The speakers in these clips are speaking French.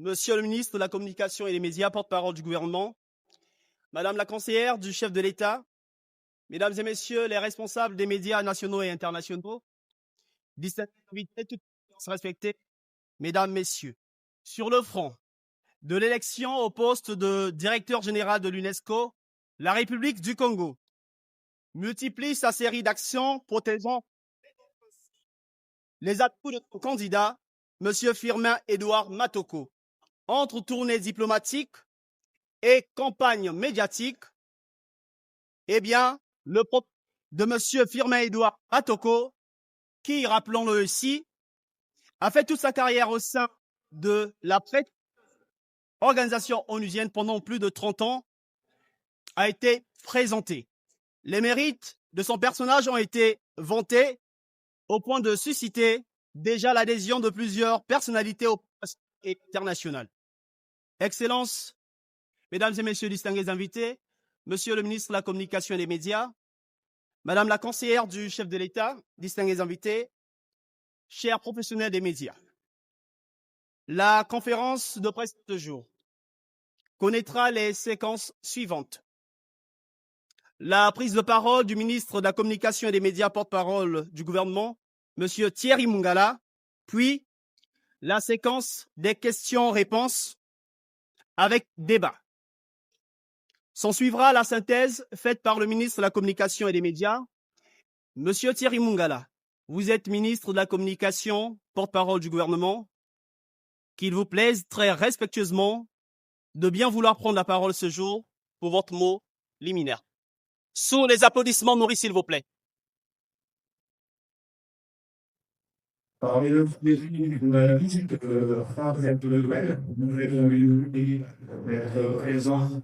Monsieur le ministre de la Communication et des Médias, porte-parole du gouvernement, Madame la conseillère du chef de l'État, Mesdames et Messieurs les responsables des médias nationaux et internationaux, distingués invités, toutes respectées, Mesdames, Messieurs, sur le front de l'élection au poste de directeur général de l'UNESCO, la République du Congo multiplie sa série d'actions protégeant les atouts de son candidat, M. Firmin Édouard Matoko. Entre tournées diplomatiques et campagne médiatique, eh bien, le propos de M. Firmin Édouard Matoko, qui, rappelons-le ici, a fait toute sa carrière au sein de la organisation onusienne pendant plus de 30 ans, a été présenté. Les mérites de son personnage ont été vantés au point de susciter déjà l'adhésion de plusieurs personnalités internationales. Excellences, Mesdames et Messieurs distingués invités, Monsieur le ministre de la Communication et des Médias, Madame la conseillère du chef de l'État, distingués invités, chers professionnels des médias, la conférence de presse de ce jour connaîtra les séquences suivantes. La prise de parole du ministre de la Communication et des Médias, porte-parole du gouvernement, Monsieur Thierry Mungala, puis la séquence des questions-réponses avec débat. S'en suivra la synthèse faite par le ministre de la Communication et des Médias. Monsieur Thierry Mungala, vous êtes ministre de la Communication, porte-parole du gouvernement. Qu'il vous plaise très respectueusement de bien vouloir prendre la parole ce jour pour votre mot liminaire. Sous les applaudissements nourris, s'il vous plaît. Parmi le la visite de Noël, nous avons être présents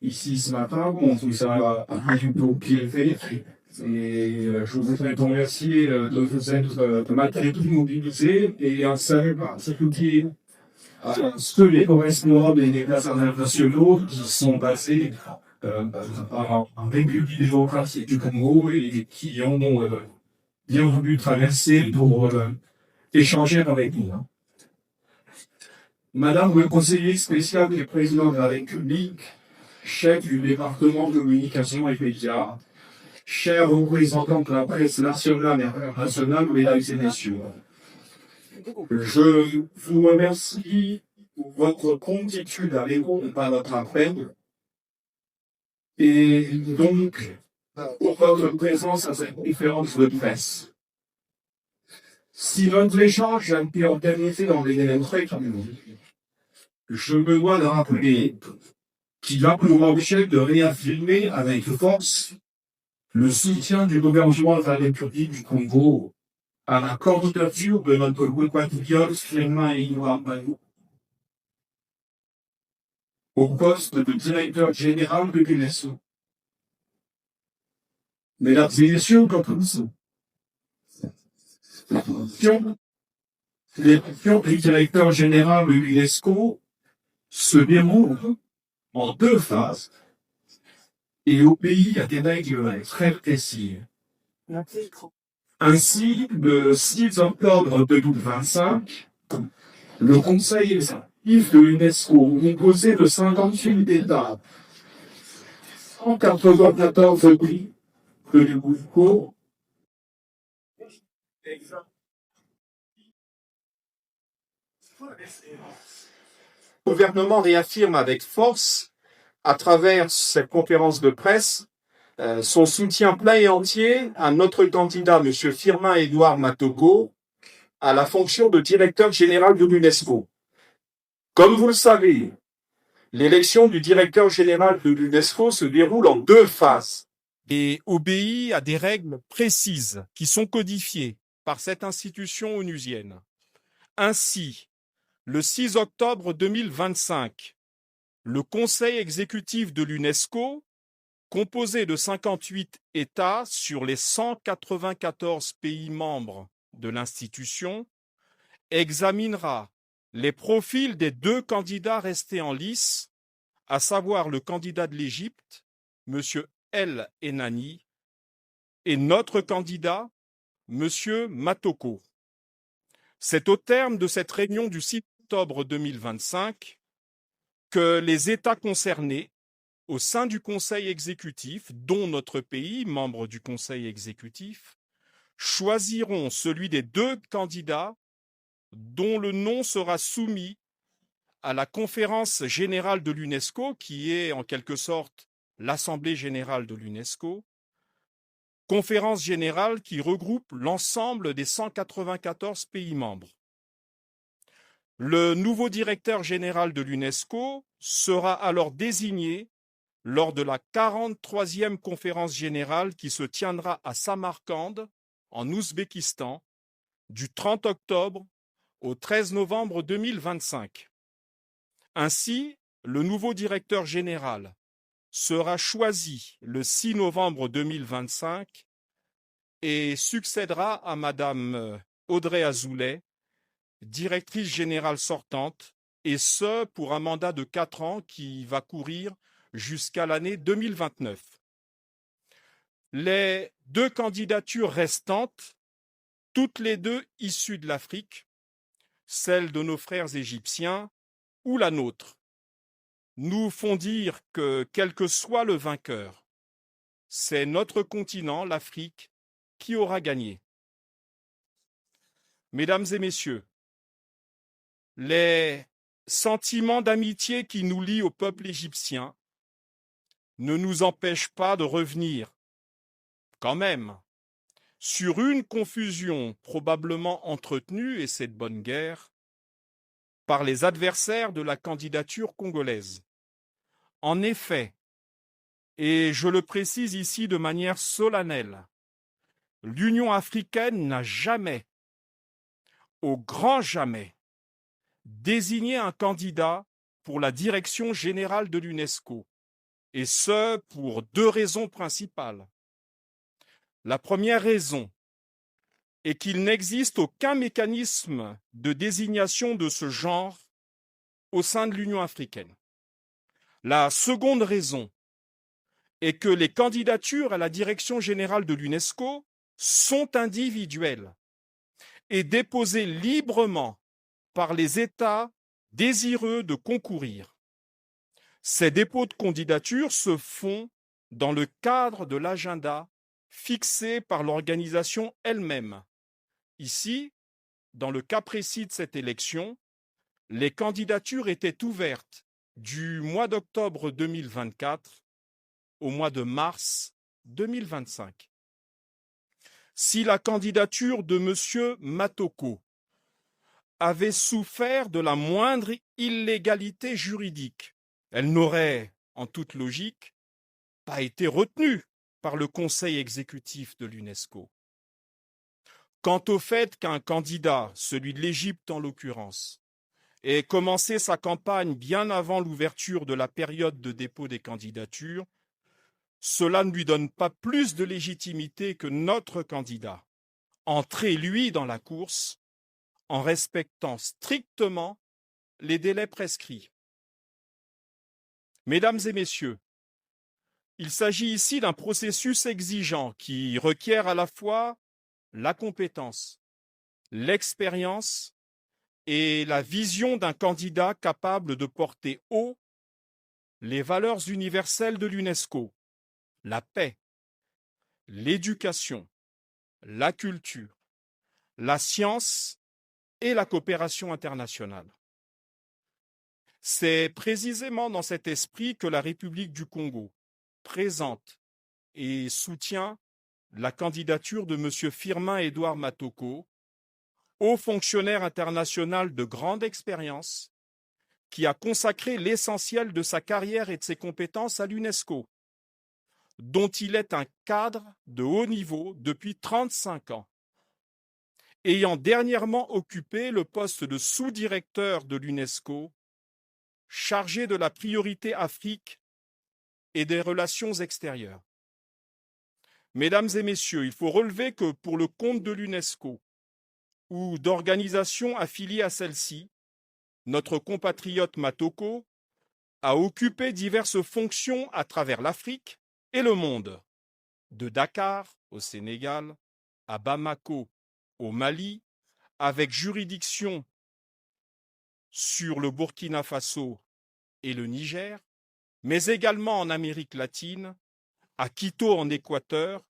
ici ce matin. Bon, tout ça a plutôt bien fait. Et je voudrais te remercier de vous être malgré tout mobilisés et un salut particulier à ceux les responsables des déplacements internationaux qui sont passés en République démocratique du Congo et qui ont bien voulu traverser pour échanger avec nous. Madame le conseiller spécial du président de la République, chef du département de communication et médias, chers représentants de la presse nationale et internationale, mesdames et messieurs, je vous remercie pour votre promptitude à répondre à notre appel et donc pour votre présence à cette conférence de presse. Si notre échange a été organisé dans des délais très courts, je me dois de rappeler qu'il a pour objet de réaffirmer avec force le soutien du gouvernement de la République du Congo à la candidature de notre compatriote Firmin Édouard Matoko au poste de directeur général de l'UNESCO. Mesdames et messieurs, l'élection du directeur général de l'UNESCO se déroule en 2 phases et obéit à des règles très précises. Ainsi, le 6 octobre 2025, le Conseil exécutif de l'UNESCO, composé de 58 États, 194 pays de l'UNESCO, le gouvernement réaffirme avec force, à travers cette conférence de presse, son soutien plein et entier à notre candidat, M. Firmin Édouard Matoko, à la fonction de directeur général de l'UNESCO. Comme vous le savez, l'élection du directeur général de l'UNESCO se déroule en 2 phases et obéit à des règles précises qui sont codifiées par cette institution onusienne. Ainsi, le 6 octobre 2025, le Conseil exécutif de l'UNESCO, composé de 58 États sur les 194 pays membres de l'institution, examinera les profils des 2 candidats restés en lice, à savoir le candidat de l'Égypte, M. El Enani, et notre candidat, M. Matoko. C'est au terme de cette réunion du 6 octobre 2025 que les États concernés, au sein du Conseil exécutif, dont notre pays, membre du Conseil exécutif, choisiront celui des 2 candidats dont le nom sera soumis à la conférence générale de l'UNESCO, qui est en quelque sorte l'Assemblée générale de l'UNESCO, conférence générale qui regroupe l'ensemble des 194 pays membres. Le nouveau directeur général de l'UNESCO sera alors désigné lors de la 43e conférence générale qui se tiendra à Samarcande, en Ouzbékistan, du 30 octobre au 13 novembre 2025. Ainsi, le nouveau directeur général sera choisi le 6 novembre 2025 et succédera à Madame Audrey Azoulay, directrice générale sortante, et ce pour un mandat de 4 ans qui va courir jusqu'à l'année 2029. Les 2 candidatures restantes, toutes les 2 issues de l'Afrique, celle de nos frères égyptiens ou la nôtre, nous font dire que, quel que soit le vainqueur, c'est notre continent, l'Afrique, qui aura gagné. Mesdames et messieurs, les sentiments d'amitié qui nous lient au peuple égyptien ne nous empêchent pas de revenir, quand même, sur une confusion probablement entretenue, et c'est de bonne guerre, par les adversaires de la candidature congolaise. En effet, et je le précise ici de manière solennelle, l'Union africaine n'a jamais, au grand jamais, désigné un candidat pour la direction générale de l'UNESCO, et ce pour 2 raisons principales. La première raison est qu'il n'existe aucun mécanisme de désignation de ce genre au sein de l'Union africaine. La seconde raison est que les candidatures à la direction générale de l'UNESCO sont individuelles et déposées librement par les États désireux de concourir. Ces dépôts de candidature se font dans le cadre de l'agenda fixé par l'organisation elle-même. Ici, dans le cas précis de cette élection, les candidatures étaient ouvertes du mois d'octobre 2024 au mois de mars 2025. Si la candidature de M. Matoko avait souffert de la moindre illégalité juridique, elle n'aurait, en toute logique, pas été retenue par le Conseil exécutif de l'UNESCO. Quant au fait qu'un candidat, celui de l'Égypte en l'occurrence, ait commencé sa campagne bien avant l'ouverture de la période de dépôt des candidatures, cela ne lui donne pas plus de légitimité que notre candidat, entré, lui, dans la course, en respectant strictement les délais prescrits. Mesdames et messieurs, il s'agit ici d'un processus exigeant qui requiert à la fois la compétence, l'expérience et la vision d'un candidat capable de porter haut les valeurs universelles de l'UNESCO, la paix, l'éducation, la culture, la science et la coopération internationale. C'est précisément dans cet esprit que la République du Congo présente et soutient la candidature de M. Firmin Édouard Matoko, haut fonctionnaire international de grande expérience, qui a consacré l'essentiel de sa carrière et de ses compétences à l'UNESCO, dont il est un cadre de haut niveau depuis 35 ans, ayant dernièrement occupé le poste de sous-directeur de l'UNESCO, chargé de la priorité Afrique et des relations extérieures. Mesdames et messieurs, il faut relever que pour le compte de l'UNESCO ou d'organisations affiliées à celle-ci, notre compatriote Matoko a occupé diverses fonctions à travers l'Afrique et le monde, de Dakar au Sénégal, à Bamako au Mali, avec juridiction sur le Burkina Faso et le Niger, mais également en Amérique latine, à Quito en Équateur,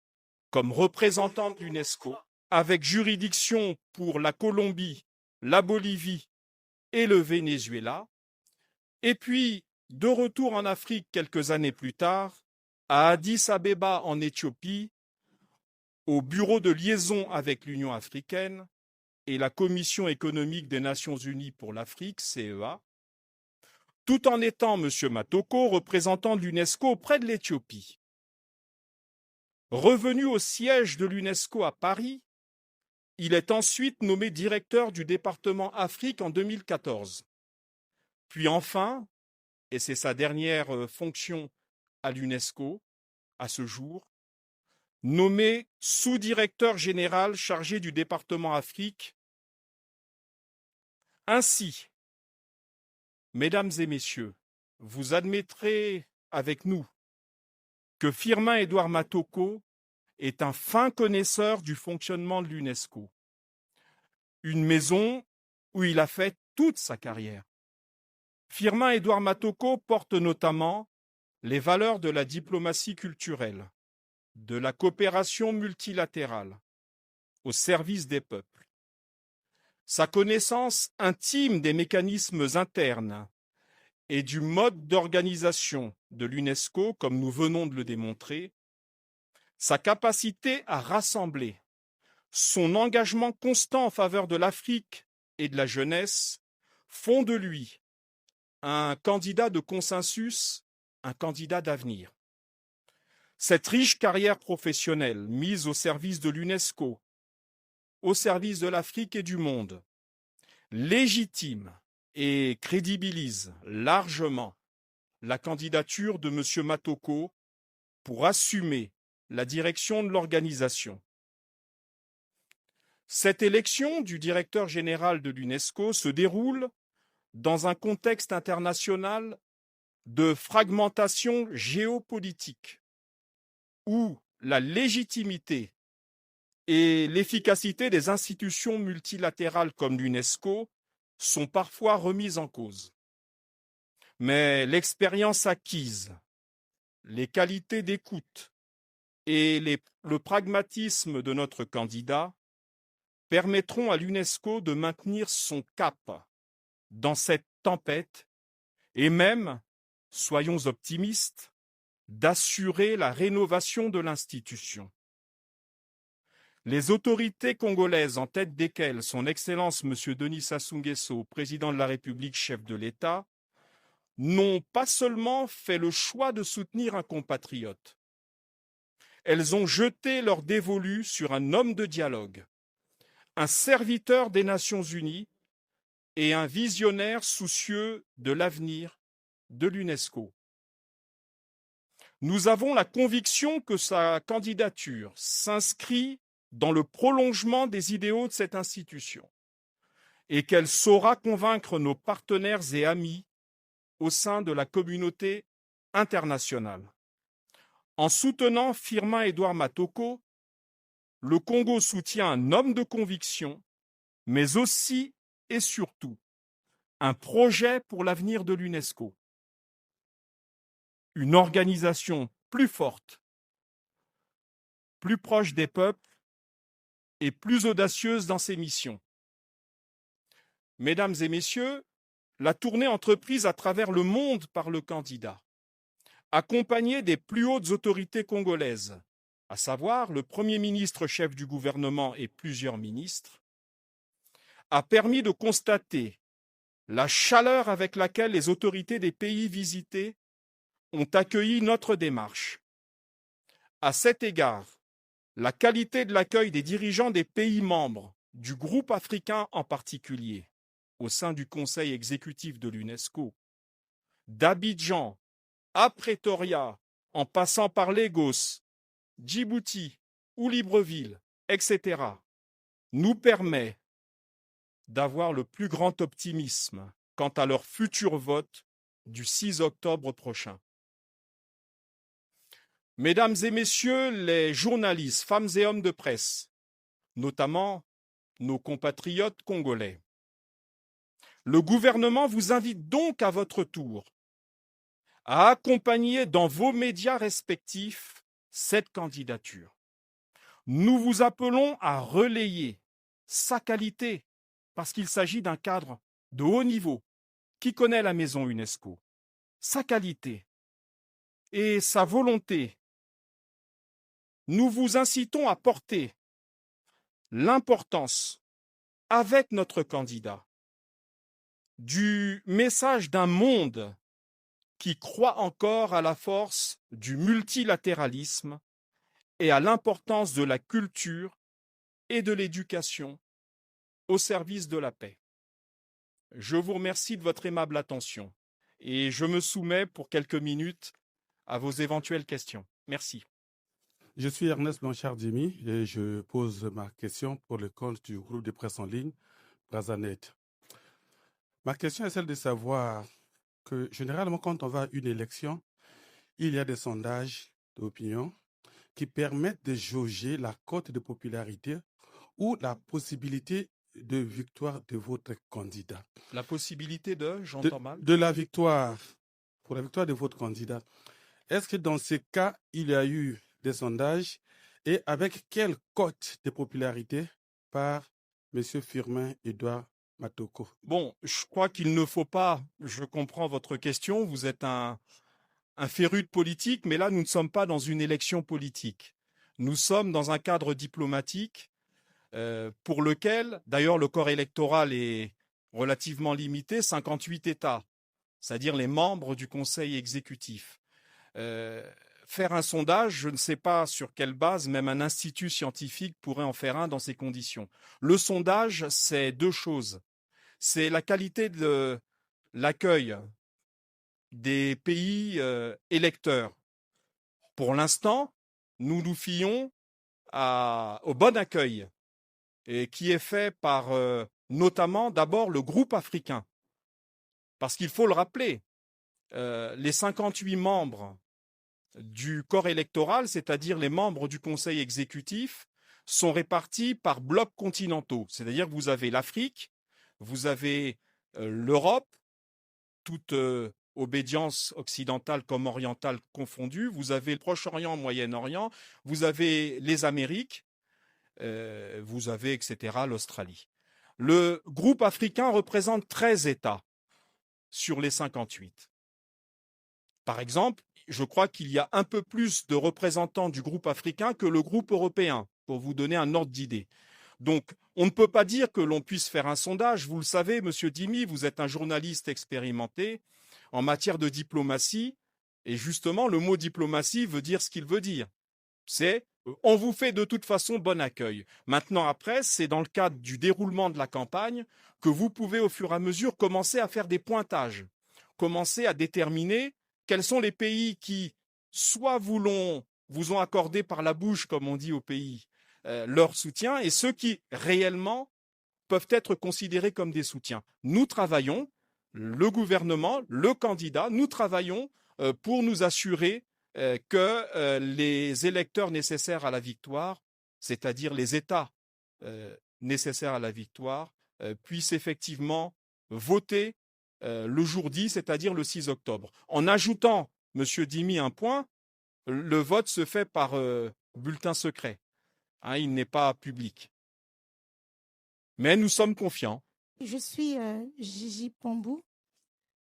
comme représentant de l'UNESCO, avec juridiction pour la Colombie, la Bolivie et le Venezuela, et puis de retour en Afrique quelques années plus tard, à Addis Abeba en Éthiopie, au bureau de liaison avec l'Union africaine et la Commission économique des Nations unies pour l'Afrique, CEA, tout en étant, M. Matoko, représentant de l'UNESCO auprès de l'Éthiopie. Revenu au siège de l'UNESCO à Paris, il est ensuite nommé directeur du département Afrique en 2014. Puis enfin, et c'est sa dernière fonction à l'UNESCO à ce jour, nommé sous-directeur général chargé du département Afrique. Ainsi, mesdames et messieurs, vous admettrez avec nous que Firmin-Édouard Matoko est un fin connaisseur du fonctionnement de l'UNESCO, une maison où il a fait toute sa carrière. Firmin-Édouard Matoko porte notamment les valeurs de la diplomatie culturelle, de la coopération multilatérale, au service des peuples. Sa connaissance intime des mécanismes internes et du mode d'organisation de l'UNESCO, comme nous venons de le démontrer, sa capacité à rassembler, son engagement constant en faveur de l'Afrique et de la jeunesse font de lui un candidat de consensus, un candidat d'avenir. Cette riche carrière professionnelle mise au service de l'UNESCO, au service de l'Afrique et du monde, légitime et crédibilise largement la candidature de M. Matoko pour assumer la direction de l'organisation. Cette élection du directeur général de l'UNESCO se déroule dans un contexte international de fragmentation géopolitique, où la légitimité et l'efficacité des institutions multilatérales comme l'UNESCO sont parfois remises en cause. Mais l'expérience acquise, les qualités d'écoute et le pragmatisme de notre candidat permettront à l'UNESCO de maintenir son cap dans cette tempête et même, soyons optimistes, d'assurer la rénovation de l'institution. Les autorités congolaises, en tête desquelles son Excellence M. Denis Sassou Nguesso, président de la République, chef de l'État, n'ont pas seulement fait le choix de soutenir un compatriote. Elles ont jeté leur dévolu sur un homme de dialogue, un serviteur des Nations unies et un visionnaire soucieux de l'avenir de l'UNESCO. Nous avons la conviction que sa candidature s'inscrit dans le prolongement des idéaux de cette institution et qu'elle saura convaincre nos partenaires et amis au sein de la communauté internationale. En soutenant Firmin-Édouard Matoko, le Congo soutient un homme de conviction, mais aussi et surtout un projet pour l'avenir de l'UNESCO. Une organisation plus forte, plus proche des peuples et plus audacieuse dans ses missions. Mesdames et messieurs, la tournée entreprise à travers le monde par le candidat, accompagnée des plus hautes autorités congolaises, à savoir le Premier ministre chef du gouvernement et plusieurs ministres, a permis de constater la chaleur avec laquelle les autorités des pays visités ont accueilli notre démarche. À cet égard, la qualité de l'accueil des dirigeants des pays membres, du groupe africain en particulier, au sein du Conseil exécutif de l'UNESCO, d'Abidjan à Pretoria, en passant par Lagos, Djibouti ou Libreville, etc., nous permet d'avoir le plus grand optimisme quant à leur futur vote du 6 octobre prochain. Mesdames et messieurs les journalistes, femmes et hommes de presse, notamment nos compatriotes congolais, Le gouvernement vous invite donc à votre tour à accompagner dans vos médias respectifs cette candidature. Nous vous appelons à relayer sa qualité, parce qu'il s'agit d'un cadre de haut niveau qui connaît la maison UNESCO, sa qualité et sa volonté. Nous vous incitons à porter l'importance, avec notre candidat, du message d'un monde qui croit encore à la force du multilatéralisme et à l'importance de la culture et de l'éducation au service de la paix. Je vous remercie de votre aimable attention et je me soumets pour quelques minutes à vos éventuelles questions. Merci. Je suis Ernest Blanchard-Dimi et je pose ma question pour le compte du groupe de presse en ligne Brazanet. Ma question est celle de savoir que généralement quand on va à une élection, il y a des sondages d'opinion qui permettent de jauger la cote de popularité ou la possibilité de victoire de votre candidat. La possibilité j'entends mal. De la victoire, pour la victoire de votre candidat. Est-ce que dans ce cas, il y a eu des sondages et avec quelle cote de popularité par M. Firmin Edouard Matoko? Bon, je crois qu'il ne faut pas, je comprends votre question, vous êtes un féru de politique, mais là, nous ne sommes pas dans une élection politique. Nous sommes dans un cadre diplomatique pour lequel, d'ailleurs, le corps électoral est relativement limité, 58 États, c'est-à-dire les membres du Conseil exécutif. Faire un sondage, je ne sais pas sur quelle base, même un institut scientifique pourrait en faire un dans ces conditions. Le sondage, c'est deux choses. C'est la qualité de l'accueil des pays électeurs. Pour l'instant, nous nous fions au bon accueil, et qui est fait par notamment d'abord le groupe africain. Parce qu'il faut le rappeler, les 58 membres du corps électoral, c'est-à-dire les membres du Conseil exécutif, sont répartis par blocs continentaux. C'est-à-dire que vous avez l'Afrique, vous avez l'Europe, toute obédience occidentale comme orientale confondue, vous avez le Proche-Orient, Moyen-Orient, vous avez les Amériques, vous avez, etc., l'Australie. Le groupe africain représente 13 États sur les 58. Par exemple, je crois qu'il y a un peu plus de représentants du groupe africain que le groupe européen, pour vous donner un ordre d'idée. Donc, on ne peut pas dire que l'on puisse faire un sondage. Vous le savez, Monsieur Dimi, vous êtes un journaliste expérimenté en matière de diplomatie. Et justement, le mot diplomatie veut dire ce qu'il veut dire. C'est on vous fait de toute façon bon accueil. Maintenant, après, c'est dans le cadre du déroulement de la campagne que vous pouvez au fur et à mesure commencer à faire des pointages, commencer à déterminer quels sont les pays qui soit vous ont accordé par la bouche, comme on dit au pays, leur soutien, et ceux qui réellement peuvent être considérés comme des soutiens. Nous travaillons, le gouvernement, le candidat, nous travaillons pour nous assurer que les électeurs nécessaires à la victoire, c'est-à-dire les États nécessaires à la victoire, puissent effectivement voter le jour 10, c'est-à-dire le 6 octobre. En ajoutant, Monsieur Dimi, un point, le vote se fait par bulletin secret. Hein, il n'est pas public. Mais nous sommes confiants. Je suis Gigi Pambou.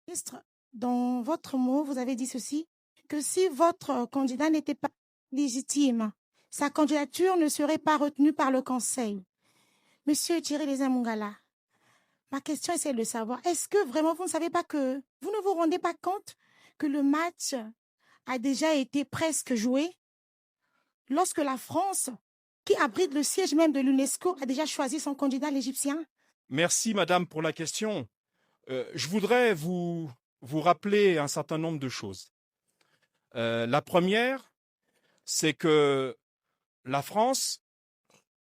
Ministre, dans votre mot, vous avez dit ceci, que si votre candidat n'était pas légitime, sa candidature ne serait pas retenue par le Conseil. Monsieur Thierry Lézin-Mongala, ma question est celle de savoir, est-ce que vraiment vous ne savez pas que, vous ne vous rendez pas compte que le match a déjà été presque joué lorsque la France, qui abrite le siège même de l'UNESCO, a déjà choisi son candidat, l'Égyptien? Merci, madame, pour la question. Je voudrais vous rappeler un certain nombre de choses. La première, c'est que la France,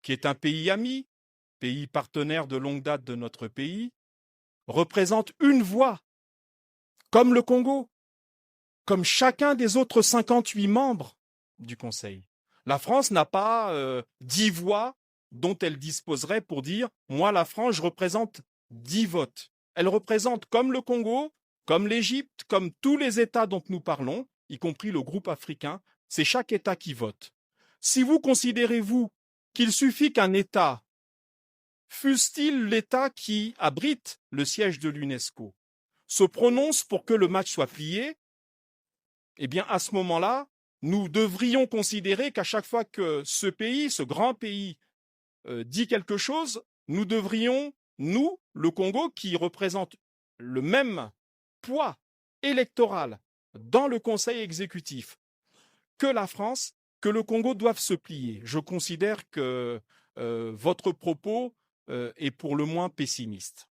qui est un pays ami, pays partenaire de longue date de notre pays, représente une voix, comme le Congo, comme chacun des autres 58 membres du Conseil. La France n'a pas 10 voix dont elle disposerait pour dire « moi, la France, je représente 10 votes ». elle représente comme le Congo, comme l'Égypte, comme tous les États dont nous parlons, y compris le groupe africain, c'est chaque État qui vote. Si vous considérez, vous, qu'il suffit qu'un État, fût-il l'État qui abrite le siège de l'UNESCO, se prononce pour que le match soit plié, eh bien, à ce moment-là, nous devrions considérer qu'à chaque fois que ce pays, ce grand pays, dit quelque chose, nous devrions, nous, le Congo, qui représente le même poids électoral dans le Conseil exécutif que la France, que le Congo doive se plier. Je considère que votre propos est pour le moins pessimiste.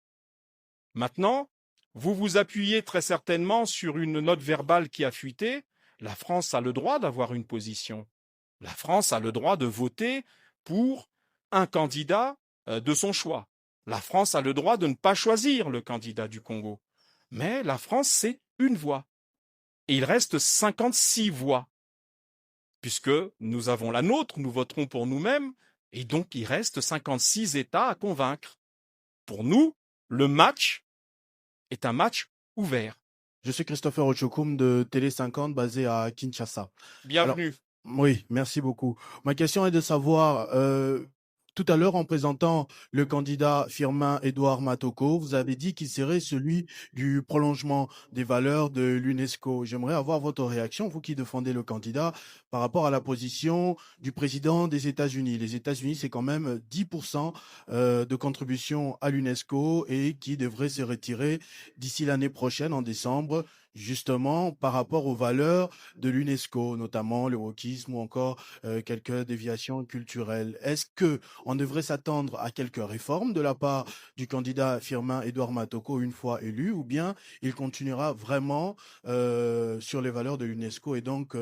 Maintenant, vous vous appuyez très certainement sur une note verbale qui a fuité. La France a le droit d'avoir une position. La France a le droit de voter pour un candidat de son choix. La France a le droit de ne pas choisir le candidat du Congo. Mais la France, c'est une voix. Et il reste 56 voix. Puisque nous avons la nôtre, nous voterons pour nous-mêmes, et donc il reste 56 États à convaincre. Pour nous, le match est un match ouvert. Je suis Christopher Ochokoum de Télé 50 basé à Kinshasa. Bienvenue. Alors, oui, merci beaucoup. Ma question est de savoir, tout à l'heure en présentant le candidat Firmin Edouard Matoko, vous avez dit qu'il serait celui du prolongement des valeurs de l'UNESCO. J'aimerais avoir votre réaction, vous qui défendez le candidat, par rapport à la position du président des États-Unis. Les États-Unis, c'est quand même 10% de contribution à l'UNESCO et qui devrait se retirer d'ici l'année prochaine, en décembre, justement par rapport aux valeurs de l'UNESCO, notamment le wokisme ou encore quelques déviations culturelles. Est-ce que on devrait s'attendre à quelques réformes de la part du candidat Firmin Edouard Matoko une fois élu, ou bien il continuera vraiment sur les valeurs de l'UNESCO et donc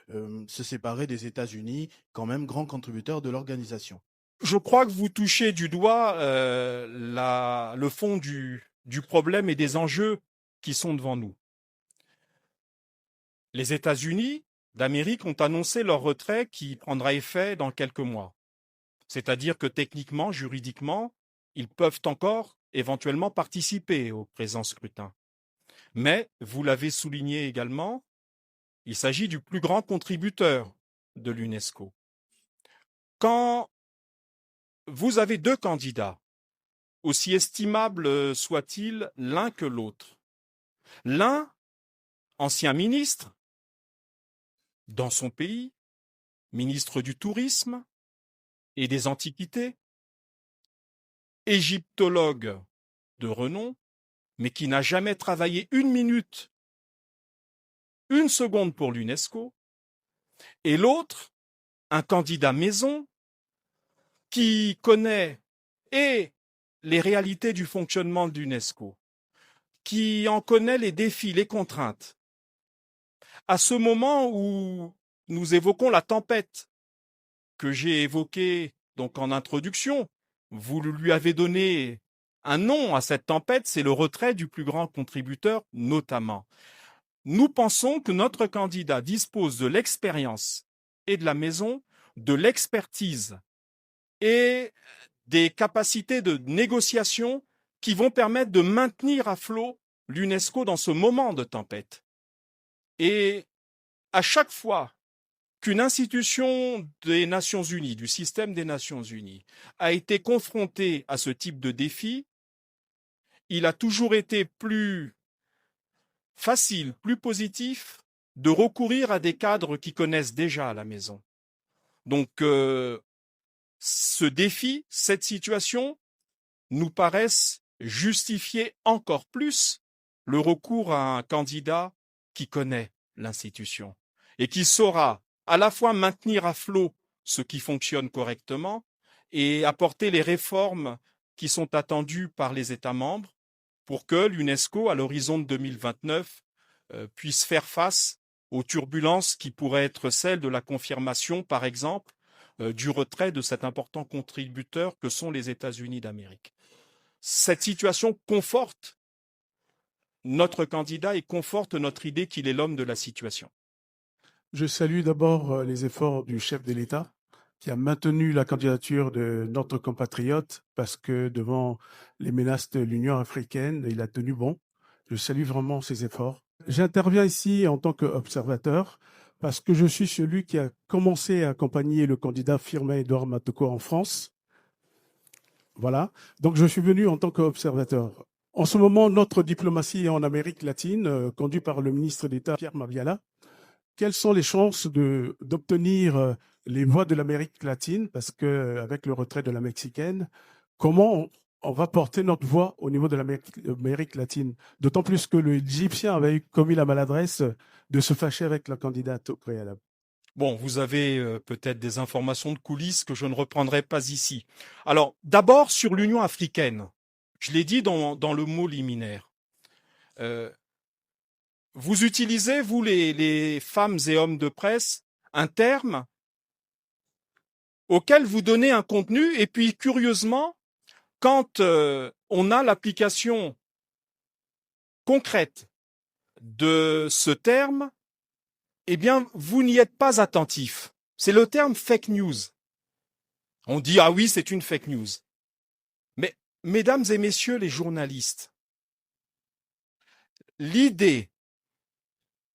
se séparer des États-Unis, quand même grand contributeur de l'organisation? Je crois que vous touchez du doigt le fond du problème et des enjeux qui sont devant nous. Les États-Unis d'Amérique ont annoncé leur retrait qui prendra effet dans quelques mois. C'est-à-dire que techniquement, juridiquement, ils peuvent encore éventuellement participer au présent scrutin. Mais, vous l'avez souligné également, il s'agit du plus grand contributeur de l'UNESCO. Quand vous avez deux candidats, aussi estimables soient-ils l'un que l'autre, l'un, ancien ministre, dans son pays, ministre du Tourisme et des Antiquités, égyptologue de renom, mais qui n'a jamais travaillé une minute, une seconde pour l'UNESCO, et l'autre, un candidat maison, qui connaît et les réalités du fonctionnement de l'UNESCO, qui en connaît les défis, les contraintes. À ce moment où nous évoquons la tempête que j'ai évoquée donc en introduction, vous lui avez donné un nom à cette tempête, c'est le retrait du plus grand contributeur notamment. Nous pensons que notre candidat dispose de l'expérience et de la maison, de l'expertise et des capacités de négociation qui vont permettre de maintenir à flot l'UNESCO dans ce moment de tempête. Et à chaque fois qu'une institution des Nations Unies, du système des Nations Unies, a été confrontée à ce type de défi, il a toujours été plus facile, plus positif de recourir à des cadres qui connaissent déjà la maison. Donc, ce défi, cette situation, nous paraissent justifier encore plus le recours à un candidat qui connaît l'institution et qui saura à la fois maintenir à flot ce qui fonctionne correctement et apporter les réformes qui sont attendues par les États membres pour que l'UNESCO, à l'horizon de 2029, puisse faire face aux turbulences qui pourraient être celles de la confirmation, par exemple, du retrait de cet important contributeur que sont les États-Unis d'Amérique. Cette situation conforte notre candidat et conforte notre idée qu'il est l'homme de la situation. Je salue d'abord les efforts du chef de l'État qui a maintenu la candidature de notre compatriote parce que devant les menaces de l'Union africaine, il a tenu bon. Je salue vraiment ses efforts. J'interviens ici en tant qu'observateur parce que je suis celui qui a commencé à accompagner le candidat Firmin-Edouard Matoko en France. Voilà. Donc, je suis venu en tant qu'observateur. En ce moment, notre diplomatie en Amérique latine, conduite par le ministre d'État Pierre Maviala, quelles sont les chances d'obtenir les voix de l'Amérique latine? Parce qu'avec le retrait de la mexicaine, comment on va porter notre voix au niveau de l'Amérique latine? D'autant plus que l'Égyptien avait commis la maladresse de se fâcher avec la candidate au préalable. Bon, vous avez peut-être des informations de coulisses que je ne reprendrai pas ici. Alors, d'abord sur l'Union africaine. Je l'ai dit dans le mot liminaire. Vous utilisez, vous les femmes et hommes de presse, un terme auquel vous donnez un contenu et puis curieusement, quand on a l'application concrète de ce terme, eh bien, vous n'y êtes pas attentif. C'est le terme fake news. On dit, ah oui, c'est une fake news. Mais, mesdames et messieurs les journalistes, l'idée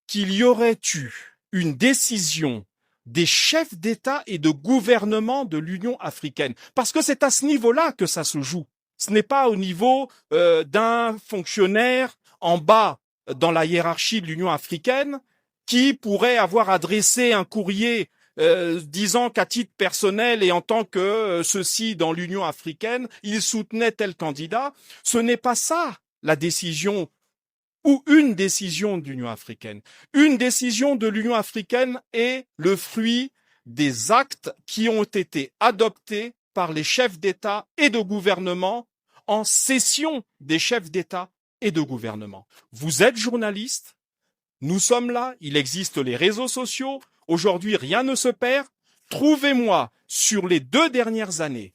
qu'il y aurait eu une décision des chefs d'État et de gouvernement de l'Union africaine, parce que c'est à ce niveau-là que ça se joue. Ce n'est pas au niveau d'un fonctionnaire en bas dans la hiérarchie de l'Union africaine qui pourrait avoir adressé un courrier disant qu'à titre personnel et en tant que ceci dans l'Union africaine, il soutenait tel candidat. Ce n'est pas ça la décision ou une décision de l'Union africaine. Une décision de l'Union africaine est le fruit des actes qui ont été adoptés par les chefs d'État et de gouvernement en session des chefs d'État et de gouvernement. Vous êtes journaliste, nous sommes là, il existe les réseaux sociaux, aujourd'hui rien ne se perd. Trouvez-moi sur les 2 dernières années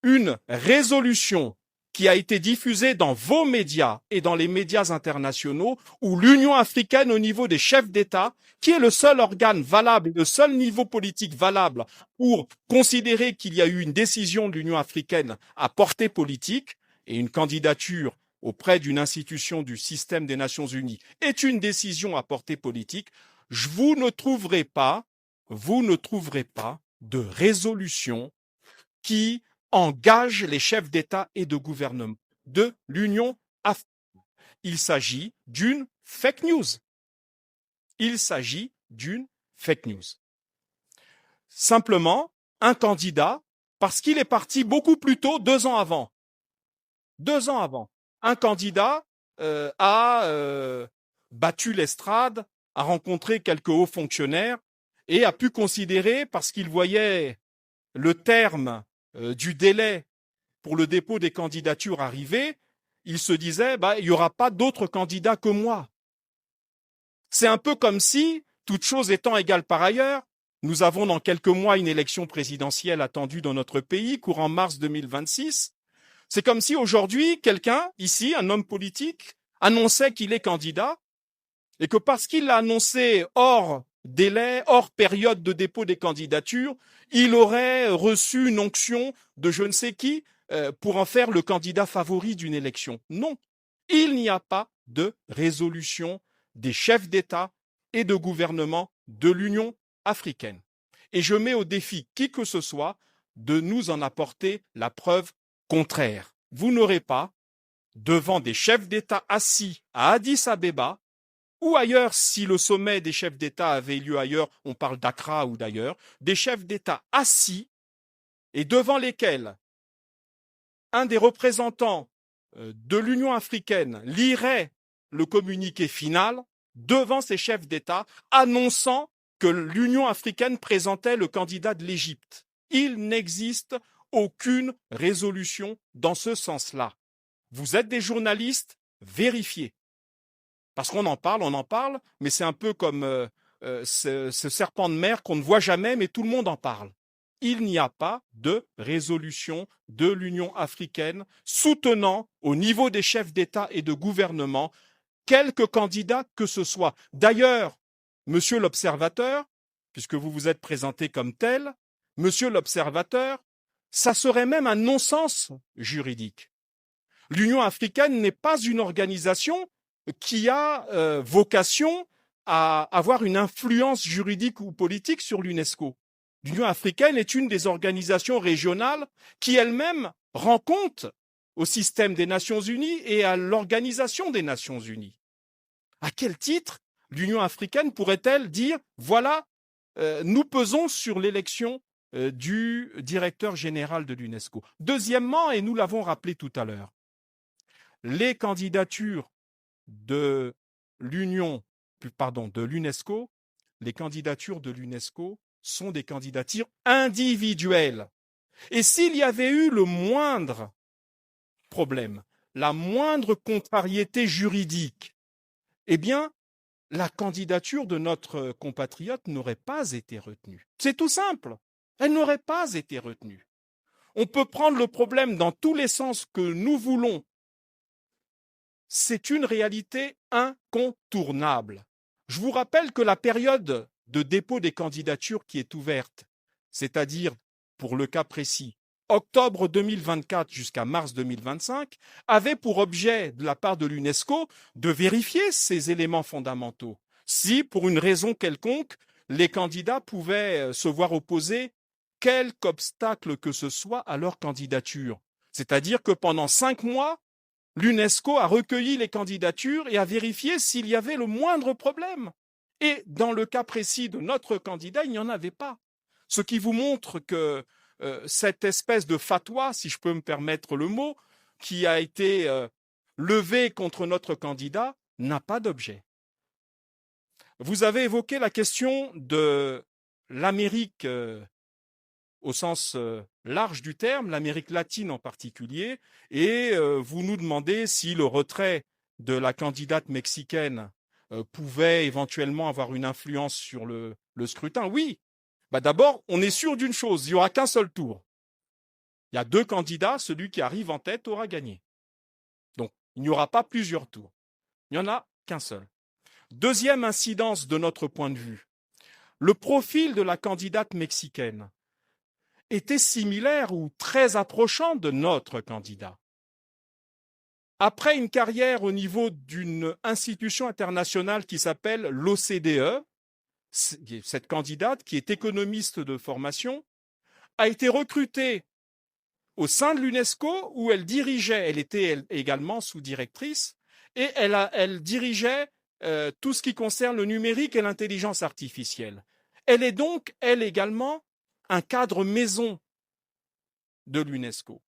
une résolution qui a été diffusée dans vos médias et dans les médias internationaux où l'Union africaine au niveau des chefs d'État, qui est le seul organe valable, le seul niveau politique valable pour considérer qu'il y a eu une décision de l'Union africaine à portée politique et une candidature auprès d'une institution du système des Nations Unies est une décision à portée politique, vous ne trouverez pas de résolution qui engage les chefs d'État et de gouvernement de l'Union africaine. Il s'agit d'une fake news. Il s'agit d'une fake news. Simplement, un candidat, parce qu'il est parti beaucoup plus tôt, 2 ans avant. 2 ans avant. Un candidat a battu l'estrade, a rencontré quelques hauts fonctionnaires et a pu considérer, parce qu'il voyait le terme du délai pour le dépôt des candidatures arriver, il se disait, il n'y aura pas d'autres candidats que moi. C'est un peu comme si, toutes choses étant égales par ailleurs, nous avons dans quelques mois une élection présidentielle attendue dans notre pays, courant mars 2026. C'est comme si aujourd'hui, quelqu'un, ici, un homme politique, annonçait qu'il est candidat et que parce qu'il l'a annoncé hors délai, hors période de dépôt des candidatures, il aurait reçu une onction de je ne sais qui pour en faire le candidat favori d'une élection. Non, il n'y a pas de résolution des chefs d'État et de gouvernement de l'Union africaine. Et je mets au défi qui que ce soit de nous en apporter la preuve contraire. Vous n'aurez pas, devant des chefs d'État assis à Addis Abeba, ou ailleurs, si le sommet des chefs d'État avait lieu ailleurs, on parle d'Accra ou d'ailleurs, des chefs d'État assis et devant lesquels un des représentants de l'Union africaine lirait le communiqué final devant ces chefs d'État annonçant que l'Union africaine présentait le candidat de l'Égypte. Il n'existe aucune résolution dans ce sens-là. Vous êtes des journalistes, vérifiez. Parce qu'on en parle, mais c'est un peu comme ce serpent de mer qu'on ne voit jamais, mais tout le monde en parle. Il n'y a pas de résolution de l'Union africaine soutenant au niveau des chefs d'État et de gouvernement quelque candidat que ce soit. D'ailleurs, monsieur l'observateur, puisque vous vous êtes présenté comme tel, monsieur l'observateur, ça serait même un non-sens juridique. L'Union africaine n'est pas une organisation qui a vocation à avoir une influence juridique ou politique sur l'UNESCO. L'Union africaine est une des organisations régionales qui elle-même rend compte au système des Nations unies et à l'Organisation des Nations unies. À quel titre l'Union africaine pourrait-elle dire « voilà, nous pesons sur l'élection du directeur général de l'UNESCO ». Deuxièmement, et nous l'avons rappelé tout à l'heure, les candidatures de l'Union, de l'UNESCO, les candidatures de l'UNESCO sont des candidatures individuelles. Et s'il y avait eu le moindre problème, la moindre contrariété juridique, eh bien, la candidature de notre compatriote n'aurait pas été retenue. C'est tout simple. Elle n'aurait pas été retenue. On peut prendre le problème dans tous les sens que nous voulons. C'est une réalité incontournable. Je vous rappelle que la période de dépôt des candidatures qui est ouverte, c'est-à-dire, pour le cas précis, octobre 2024 jusqu'à mars 2025, avait pour objet, de la part de l'UNESCO, de vérifier ces éléments fondamentaux. Si, pour une raison quelconque, les candidats pouvaient se voir opposer quelque obstacle que ce soit à leur candidature. C'est-à-dire que pendant 5 mois, l'UNESCO a recueilli les candidatures et a vérifié s'il y avait le moindre problème. Et dans le cas précis de notre candidat, il n'y en avait pas. Ce qui vous montre que cette espèce de fatwa, si je peux me permettre le mot, qui a été levée contre notre candidat, n'a pas d'objet. Vous avez évoqué la question de l'Amérique au sens large du terme, l'Amérique latine en particulier, et vous nous demandez si le retrait de la candidate mexicaine pouvait éventuellement avoir une influence sur le scrutin. Oui, d'abord, on est sûr d'une chose, il n'y aura qu'un seul tour. Il y a 2 candidats, celui qui arrive en tête aura gagné. Donc, il n'y aura pas plusieurs tours. Il n'y en a qu'un seul. Deuxième incidence de notre point de vue, le profil de la candidate mexicaine était similaire ou très approchant de notre candidat. Après une carrière au niveau d'une institution internationale qui s'appelle l'OCDE, cette candidate, qui est économiste de formation, a été recrutée au sein de l'UNESCO où elle dirigeait, elle était également sous-directrice, et elle dirigeait tout ce qui concerne le numérique et l'intelligence artificielle. Elle est donc, elle également, un cadre maison de l'UNESCO.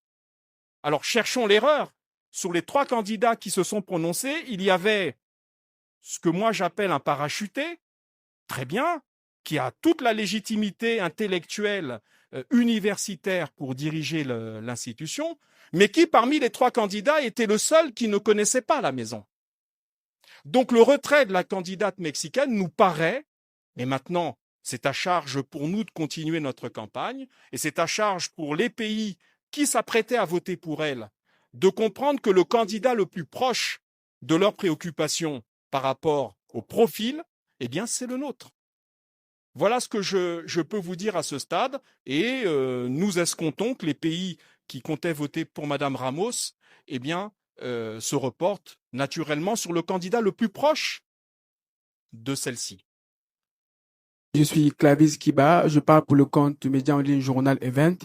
Alors, cherchons l'erreur. Sur les 3 candidats qui se sont prononcés, il y avait ce que moi j'appelle un parachuté, très bien, qui a toute la légitimité intellectuelle universitaire pour diriger l'institution, mais qui, parmi les 3 candidats, était le seul qui ne connaissait pas la maison. Donc le retrait de la candidate mexicaine nous paraît, et maintenant c'est à charge pour nous de continuer notre campagne, et c'est à charge pour les pays qui s'apprêtaient à voter pour elle, de comprendre que le candidat le plus proche de leurs préoccupations par rapport au profil, eh bien c'est le nôtre. Voilà ce que je peux vous dire à ce stade, et nous escomptons que les pays qui comptaient voter pour Madame Ramos, eh bien, se reportent naturellement sur le candidat le plus proche de celle-ci. Je suis Clavis Kiba, je parle pour le compte du média en ligne Journal Event.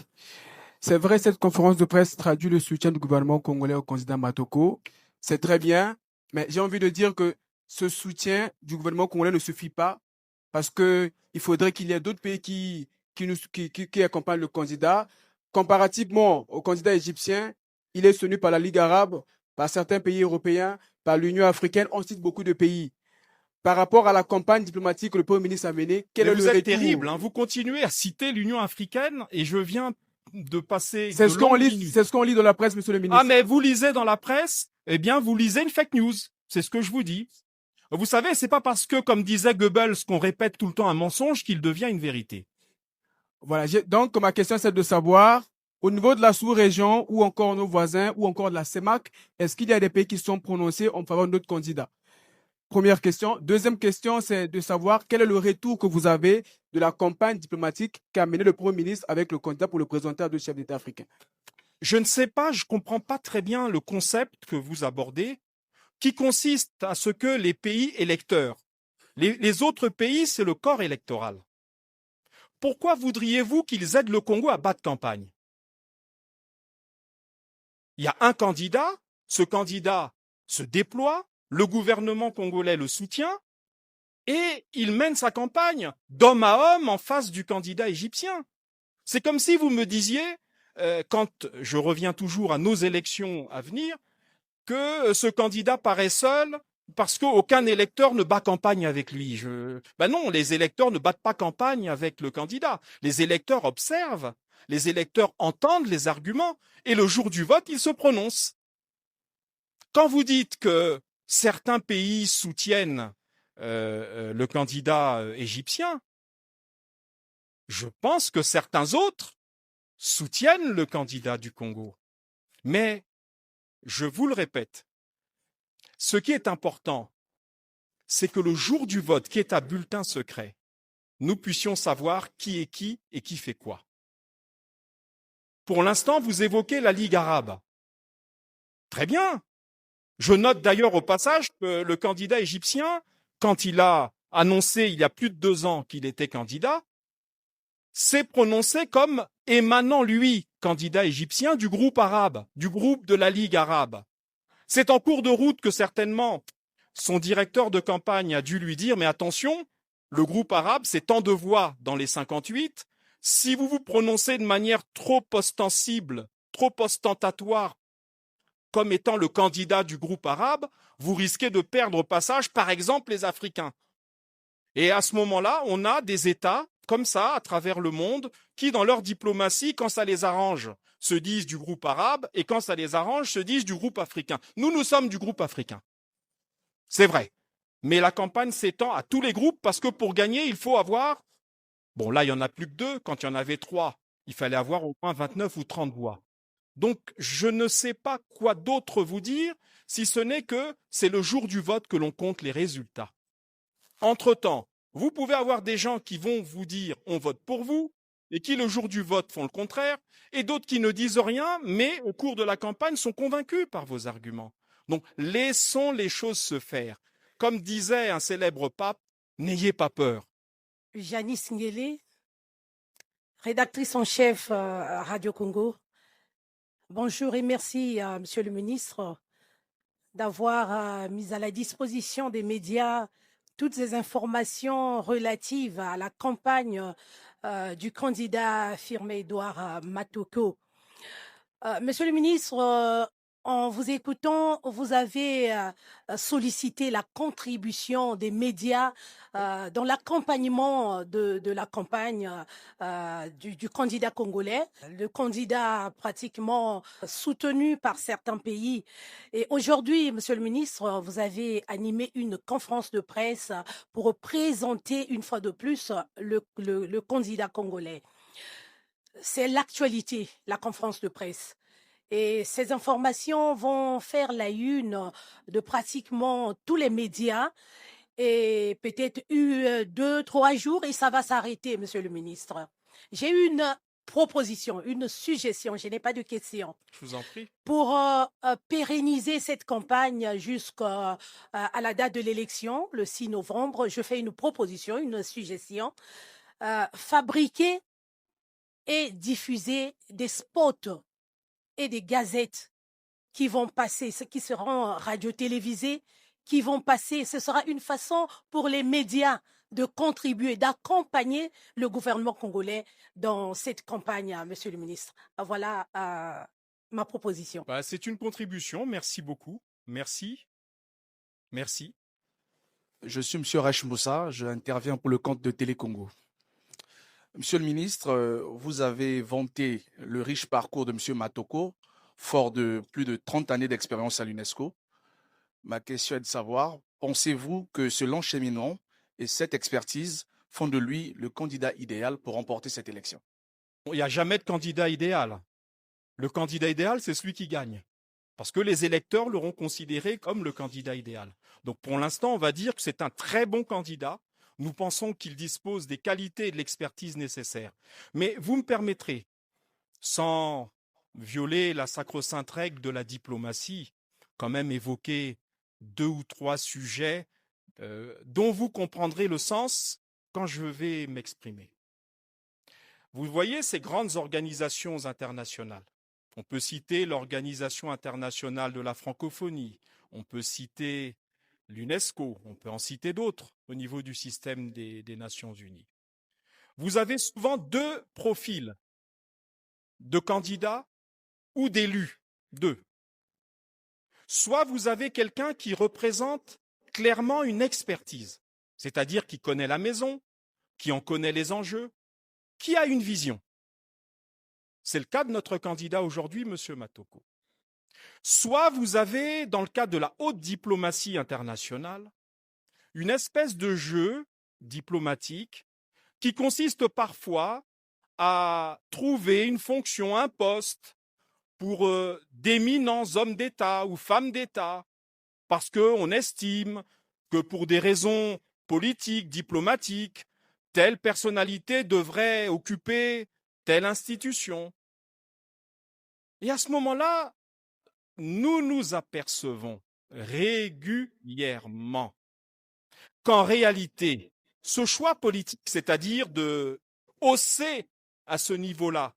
C'est vrai, cette conférence de presse traduit le soutien du gouvernement congolais au candidat Matoko. C'est très bien, mais j'ai envie de dire que ce soutien du gouvernement congolais ne suffit pas parce que il faudrait qu'il y ait d'autres pays qui accompagnent le candidat. Comparativement au candidat égyptien, il est soutenu par la Ligue arabe, par certains pays européens, par l'Union africaine, on cite beaucoup de pays. Par rapport à la campagne diplomatique que le Premier ministre a menée, quel est le retour? Vous êtes terrible, hein. Vous continuez à citer l'Union africaine et je viens de passer. C'est ce qu'on lit dans la presse, monsieur le ministre. Ah, mais vous lisez dans la presse, eh bien, vous lisez une fake news. C'est ce que je vous dis. Vous savez, c'est pas parce que, comme disait Goebbels, qu'on répète tout le temps un mensonge qu'il devient une vérité. Voilà. Donc, ma question, c'est de savoir, au niveau de la sous-région, ou encore nos voisins, ou encore de la CEMAC, est-ce qu'il y a des pays qui sont prononcés en faveur de notre candidat? Première question. Deuxième question, c'est de savoir quel est le retour que vous avez de la campagne diplomatique qu'a menée le Premier ministre avec le candidat pour le présentateur de chef d'État africain. Je ne sais pas, je ne comprends pas très bien le concept que vous abordez, qui consiste à ce que les pays électeurs, les autres pays, c'est le corps électoral. Pourquoi voudriez-vous qu'ils aident le Congo à battre campagne? Il y a un candidat, ce candidat se déploie, le gouvernement congolais le soutient et il mène sa campagne d'homme à homme en face du candidat égyptien. C'est comme si vous me disiez, quand je reviens toujours à nos élections à venir, que ce candidat paraît seul parce qu'aucun électeur ne bat campagne avec lui. Ben non, les électeurs ne battent pas campagne avec le candidat. Les électeurs observent, les électeurs entendent les arguments et le jour du vote, ils se prononcent. Quand vous dites que certains pays soutiennent le candidat égyptien, je pense que certains autres soutiennent le candidat du Congo. Mais, je vous le répète, ce qui est important, c'est que le jour du vote, qui est à bulletin secret, nous puissions savoir qui est qui et qui fait quoi. Pour l'instant, vous évoquez la Ligue arabe. Très bien. Je note d'ailleurs au passage que le candidat égyptien, quand il a annoncé il y a plus de 2 ans qu'il était candidat, s'est prononcé comme émanant, lui, candidat égyptien du groupe arabe, du groupe de la Ligue arabe. C'est en cours de route que certainement son directeur de campagne a dû lui dire « Mais attention, le groupe arabe, c'est tant de voix dans les 58. Si vous vous prononcez de manière trop ostensible, trop ostentatoire, comme étant le candidat du groupe arabe, vous risquez de perdre au passage, par exemple, les Africains. » Et à ce moment-là, on a des États comme ça, à travers le monde, qui, dans leur diplomatie, quand ça les arrange, se disent du groupe arabe, et quand ça les arrange, se disent du groupe africain. Nous sommes du groupe africain. C'est vrai. Mais la campagne s'étend à tous les groupes, parce que pour gagner, il faut avoir... Bon, là, il n'y en a plus que 2. Quand il y en avait 3, il fallait avoir au moins 29 ou 30 voix. Donc, je ne sais pas quoi d'autre vous dire, si ce n'est que c'est le jour du vote que l'on compte les résultats. Entre-temps, vous pouvez avoir des gens qui vont vous dire « on vote pour vous » et qui, le jour du vote, font le contraire, et d'autres qui ne disent rien, mais au cours de la campagne sont convaincus par vos arguments. Donc, laissons les choses se faire. Comme disait un célèbre pape, n'ayez pas peur. Janice Ngele, rédactrice en chef Radio Congo. Bonjour et merci à Monsieur le ministre d'avoir mis à la disposition des médias toutes ces informations relatives à la campagne du candidat Firmin Edouard Matoko. Monsieur le ministre, en vous écoutant, vous avez sollicité la contribution des médias dans l'accompagnement de la campagne du candidat congolais, le candidat pratiquement soutenu par certains pays. Et aujourd'hui, Monsieur le ministre, vous avez animé une conférence de presse pour présenter une fois de plus le candidat congolais. C'est l'actualité, la conférence de presse. Et ces informations vont faire la une de pratiquement tous les médias et peut-être 2, 3 jours et ça va s'arrêter, Monsieur le ministre. J'ai une proposition, une suggestion, je n'ai pas de question. Je vous en prie. Pour pérenniser cette campagne jusqu'à la date de l'élection, le 6 novembre, je fais une proposition, une suggestion. Fabriquer et diffuser des spots et des gazettes qui vont passer, ce qui seront radio-télévisées, qui vont passer. Ce sera une façon pour les médias de contribuer, d'accompagner le gouvernement congolais dans cette campagne, Monsieur le ministre. Voilà ma proposition. C'est une contribution. Merci beaucoup. Merci. Merci. Je suis M. Rach Moussa, j'interviens pour le compte de Télé Congo. Monsieur le ministre, vous avez vanté le riche parcours de M. Matoko, fort de plus de 30 années d'expérience à l'UNESCO. Ma question est de savoir, pensez-vous que ce long cheminement et cette expertise font de lui le candidat idéal pour remporter cette élection? Il n'y a jamais de candidat idéal. Le candidat idéal, c'est celui qui gagne. parce que les électeurs l'auront considéré comme le candidat idéal. Donc pour l'instant, on va dire que c'est un très bon candidat. Nous pensons qu'il dispose des qualités et de l'expertise nécessaires. Mais vous me permettrez, sans violer la sacro-sainte règle de la diplomatie, quand même évoquer 2 ou 3 sujets dont vous comprendrez le sens quand je vais m'exprimer. Vous voyez ces grandes organisations internationales. On peut citer l'Organisation internationale de la francophonie, on peut citer l'UNESCO, on peut en citer d'autres au niveau du système des Nations unies. Vous avez souvent 2 profils de candidats ou d'élus, 2. Soit vous avez quelqu'un qui représente clairement une expertise, c'est-à-dire qui connaît la maison, qui en connaît les enjeux, qui a une vision. C'est le cas de notre candidat aujourd'hui, M. Matoko. Soit vous avez, dans le cadre de la haute diplomatie internationale, une espèce de jeu diplomatique qui consiste parfois à trouver une fonction, un poste pour d'éminents hommes d'État ou femmes d'État, parce qu'on estime que pour des raisons politiques, diplomatiques, telle personnalité devrait occuper telle institution. Et à ce moment-là, nous nous apercevons régulièrement qu'en réalité, ce choix politique, c'est-à-dire de hausser à ce niveau-là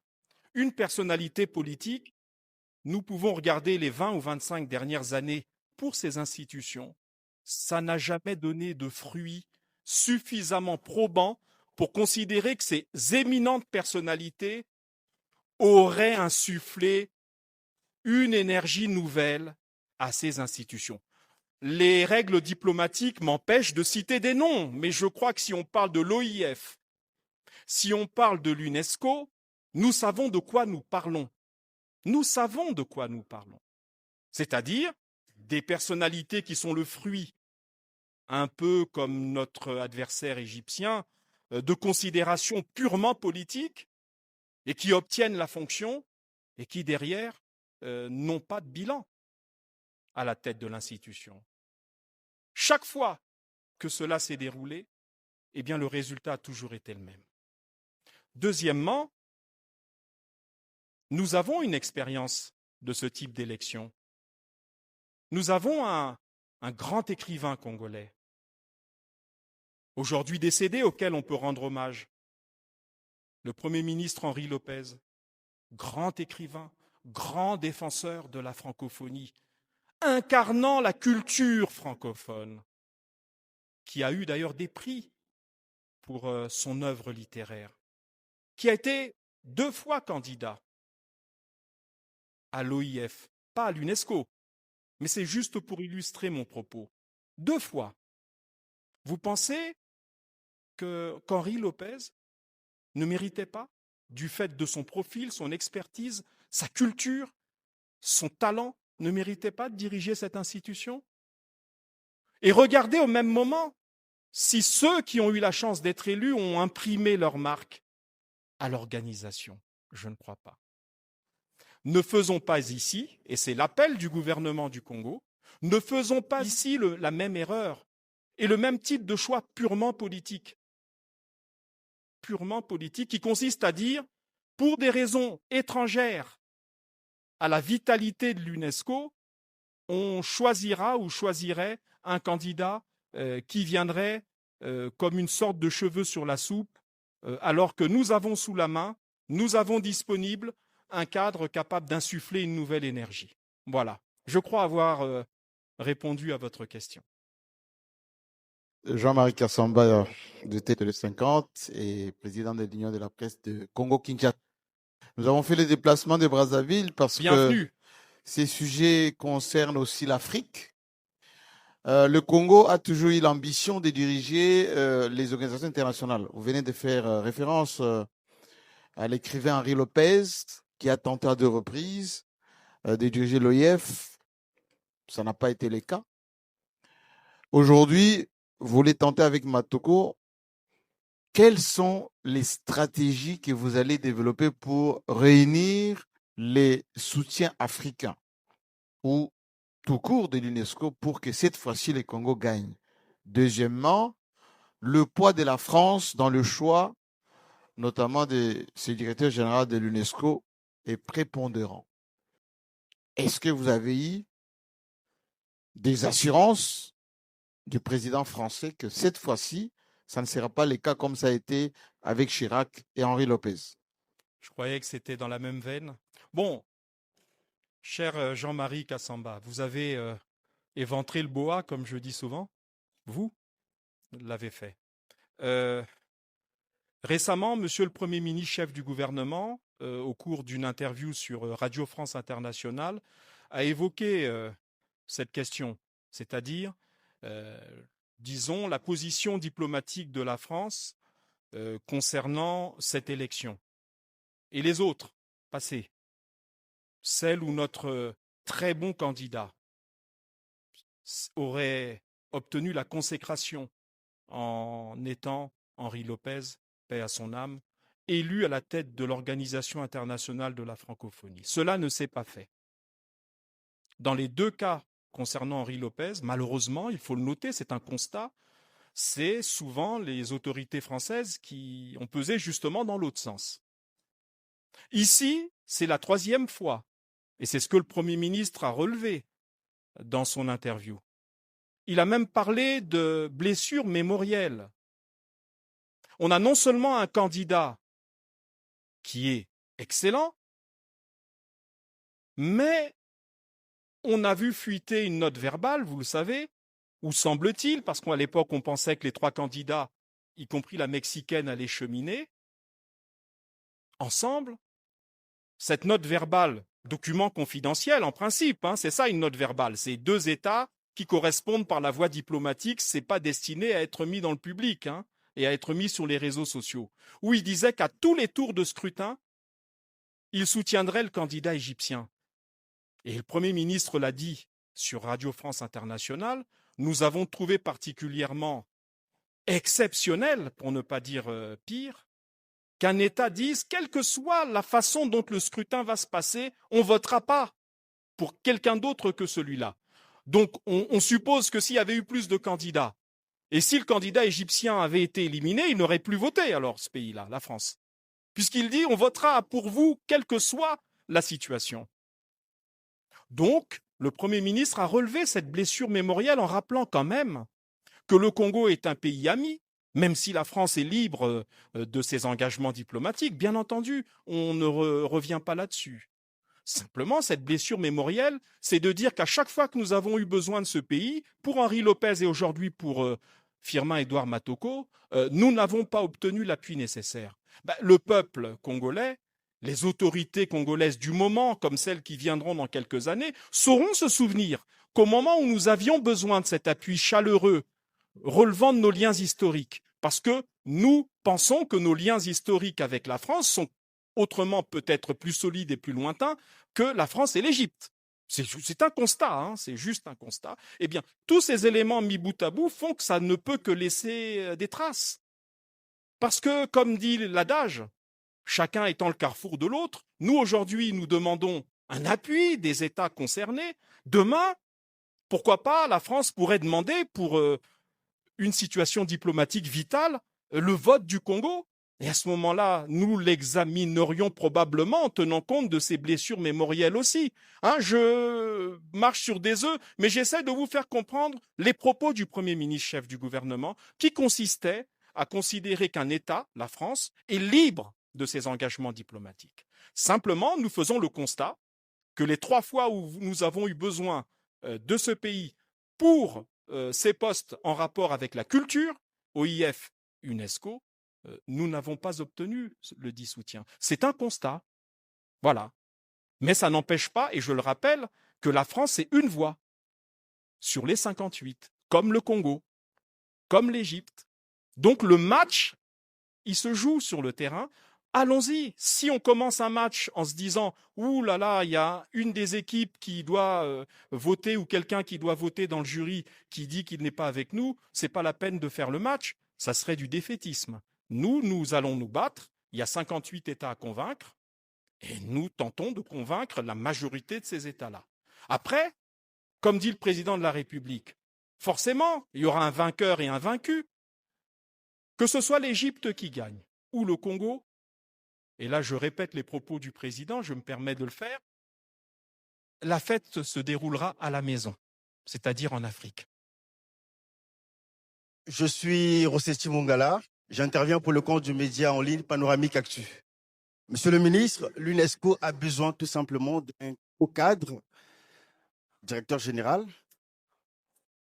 une personnalité politique, nous pouvons regarder les 20 ou 25 dernières années pour ces institutions, ça n'a jamais donné de fruits suffisamment probants pour considérer que ces éminentes personnalités auraient insufflé une énergie nouvelle à ces institutions. Les règles diplomatiques m'empêchent de citer des noms, mais je crois que si on parle de l'OIF, si on parle de l'UNESCO, nous savons de quoi nous parlons. Nous savons de quoi nous parlons. C'est-à-dire des personnalités qui sont le fruit, un peu comme notre adversaire égyptien, de considérations purement politiques et qui obtiennent la fonction et qui, derrière, n'ont pas de bilan à la tête de l'institution. Chaque fois que cela s'est déroulé, eh bien, le résultat a toujours été le même. Deuxièmement, nous avons une expérience de ce type d'élection. Nous avons un grand écrivain congolais, aujourd'hui décédé, auquel on peut rendre hommage, le Premier ministre Henri Lopez, grand écrivain, grand défenseur de la francophonie, incarnant la culture francophone, qui a eu d'ailleurs des prix pour son œuvre littéraire, qui a été 2 fois candidat à l'OIF, pas à l'UNESCO, mais c'est juste pour illustrer mon propos. 2 fois. Vous pensez qu'Henri Lopez ne méritait pas, du fait de son profil, son expertise, sa culture, son talent, ne méritait pas de diriger cette institution? Et regardez au même moment si ceux qui ont eu la chance d'être élus ont imprimé leur marque à l'organisation. Je ne crois pas. Ne faisons pas ici, et c'est l'appel du gouvernement du Congo, ne faisons pas ici la même erreur et le même type de choix purement politique. Purement politique, qui consiste à dire, pour des raisons étrangères à la vitalité de l'UNESCO, on choisira ou choisirait un candidat qui viendrait comme une sorte de cheveu sur la soupe, alors que nous avons sous la main, nous avons disponible un cadre capable d'insuffler une nouvelle énergie. Voilà. Je crois avoir répondu à votre question. Jean-Marie Kassamba de Tête 50 et président de l'Union de la presse de Congo-Kinshasa. Nous avons fait le déplacement de Brazzaville parce Bienvenue. que ces sujets concernent aussi l'Afrique. Le Congo a toujours eu l'ambition de diriger les organisations internationales. Vous venez de faire référence à l'écrivain Henri Lopez, qui a tenté à 2 reprises de diriger l'OIF. Ça n'a pas été le cas. Aujourd'hui, vous voulez tenter avec Matoko. Quelles sont les stratégies que vous allez développer pour réunir les soutiens africains? ou tout court de l'UNESCO pour que cette fois-ci le Congo gagne? Deuxièmement, le poids de la France dans le choix, notamment de ce directeur général de l'UNESCO, est prépondérant. Est-ce que vous avez eu des assurances du président français que cette fois-ci, ça ne sera pas le cas comme ça a été avec Chirac et Henri Lopez? Je croyais que c'était dans la même veine. Bon, cher Jean-Marie Kassamba, vous avez éventré le boa, comme je dis souvent. Vous l'avez fait. Récemment, Monsieur le Premier ministre, chef du gouvernement, au cours d'une interview sur Radio France Internationale, a évoqué cette question, c'est-à-dire, disons, la position diplomatique de la France concernant cette élection. Et les autres, passées, celle où notre très bon candidat aurait obtenu la consécration en étant Henri Lopez, paix à son âme, élu à la tête de l'Organisation internationale de la francophonie. Cela ne s'est pas fait. Dans les deux cas concernant Henri Lopez, malheureusement, il faut le noter, c'est un constat, c'est souvent les autorités françaises qui ont pesé justement dans l'autre sens. Ici, c'est la troisième fois, et c'est ce que le Premier ministre a relevé dans son interview. Il a même parlé de blessures mémorielles. On a non seulement un candidat qui est excellent, mais on a vu fuiter une note verbale, vous le savez, où semble-t-il, parce qu'à l'époque on pensait que les trois candidats, y compris la Mexicaine, allaient cheminer ensemble. Cette note verbale, document confidentiel en principe, c'est ça une note verbale, c'est deux États qui correspondent par la voie diplomatique, c'est pas destiné à être mis dans le public et à être mis sur les réseaux sociaux, où il disait qu'à tous les tours de scrutin, il soutiendrait le candidat égyptien. Et le Premier ministre l'a dit sur Radio France Internationale, nous avons trouvé particulièrement exceptionnel, pour ne pas dire pire, qu'un État dise, quelle que soit la façon dont le scrutin va se passer, on ne votera pas pour quelqu'un d'autre que celui-là. Donc on suppose que s'il y avait eu plus de candidats, et si le candidat égyptien avait été éliminé, il n'aurait plus voté alors ce pays-là, la France. Puisqu'il dit, on votera pour vous, quelle que soit la situation. Donc, le Premier ministre a relevé cette blessure mémorielle en rappelant quand même que le Congo est un pays ami, même si la France est libre de ses engagements diplomatiques. Bien entendu, on ne revient pas là-dessus. Simplement, cette blessure mémorielle, c'est de dire qu'à chaque fois que nous avons eu besoin de ce pays, pour Henri Lopez et aujourd'hui pour Firmin-Édouard Matoko, nous n'avons pas obtenu l'appui nécessaire. Le peuple congolais, les autorités congolaises du moment, comme celles qui viendront dans quelques années, sauront se souvenir qu'au moment où nous avions besoin de cet appui chaleureux, relevant de nos liens historiques, parce que nous pensons que nos liens historiques avec la France sont autrement peut-être plus solides et plus lointains que la France et l'Égypte. C'est un constat, c'est juste un constat. Eh bien, tous ces éléments mis bout à bout font que ça ne peut que laisser des traces. Parce que, comme dit l'adage, chacun étant le carrefour de l'autre, nous aujourd'hui nous demandons un appui des États concernés. Demain, pourquoi pas, la France pourrait demander pour une situation diplomatique vitale le vote du Congo. Et à ce moment-là, nous l'examinerions probablement en tenant compte de ces blessures mémorielles aussi. Je marche sur des œufs, mais j'essaie de vous faire comprendre les propos du Premier ministre chef du gouvernement qui consistaient à considérer qu'un État, la France, est libre de ses engagements diplomatiques. Simplement, nous faisons le constat que les 3 fois où nous avons eu besoin de ce pays pour ces postes en rapport avec la culture, OIF, UNESCO, nous n'avons pas obtenu le dit soutien. C'est un constat. Voilà. Mais ça n'empêche pas, et je le rappelle, que la France est une voix sur les 58, comme le Congo, comme l'Égypte. Donc le match, il se joue sur le terrain. Allons-y. Si on commence un match en se disant « Ouh là là, il y a une des équipes qui doit voter ou quelqu'un qui doit voter dans le jury qui dit qu'il n'est pas avec nous, c'est pas la peine de faire le match. » Ça serait du défaitisme. Nous allons nous battre. Il y a 58 États à convaincre et nous tentons de convaincre la majorité de ces États-là. Après, comme dit le président de la République, forcément, il y aura un vainqueur et un vaincu. Que ce soit l'Égypte qui gagne ou le Congo, et là je répète les propos du président, je me permets de le faire, la fête se déroulera à la maison, c'est-à-dire en Afrique. Je suis Rossetti Mongala, j'interviens pour le compte du média en ligne Panoramique Actu. Monsieur le ministre, l'UNESCO a besoin tout simplement d'un haut cadre, directeur général,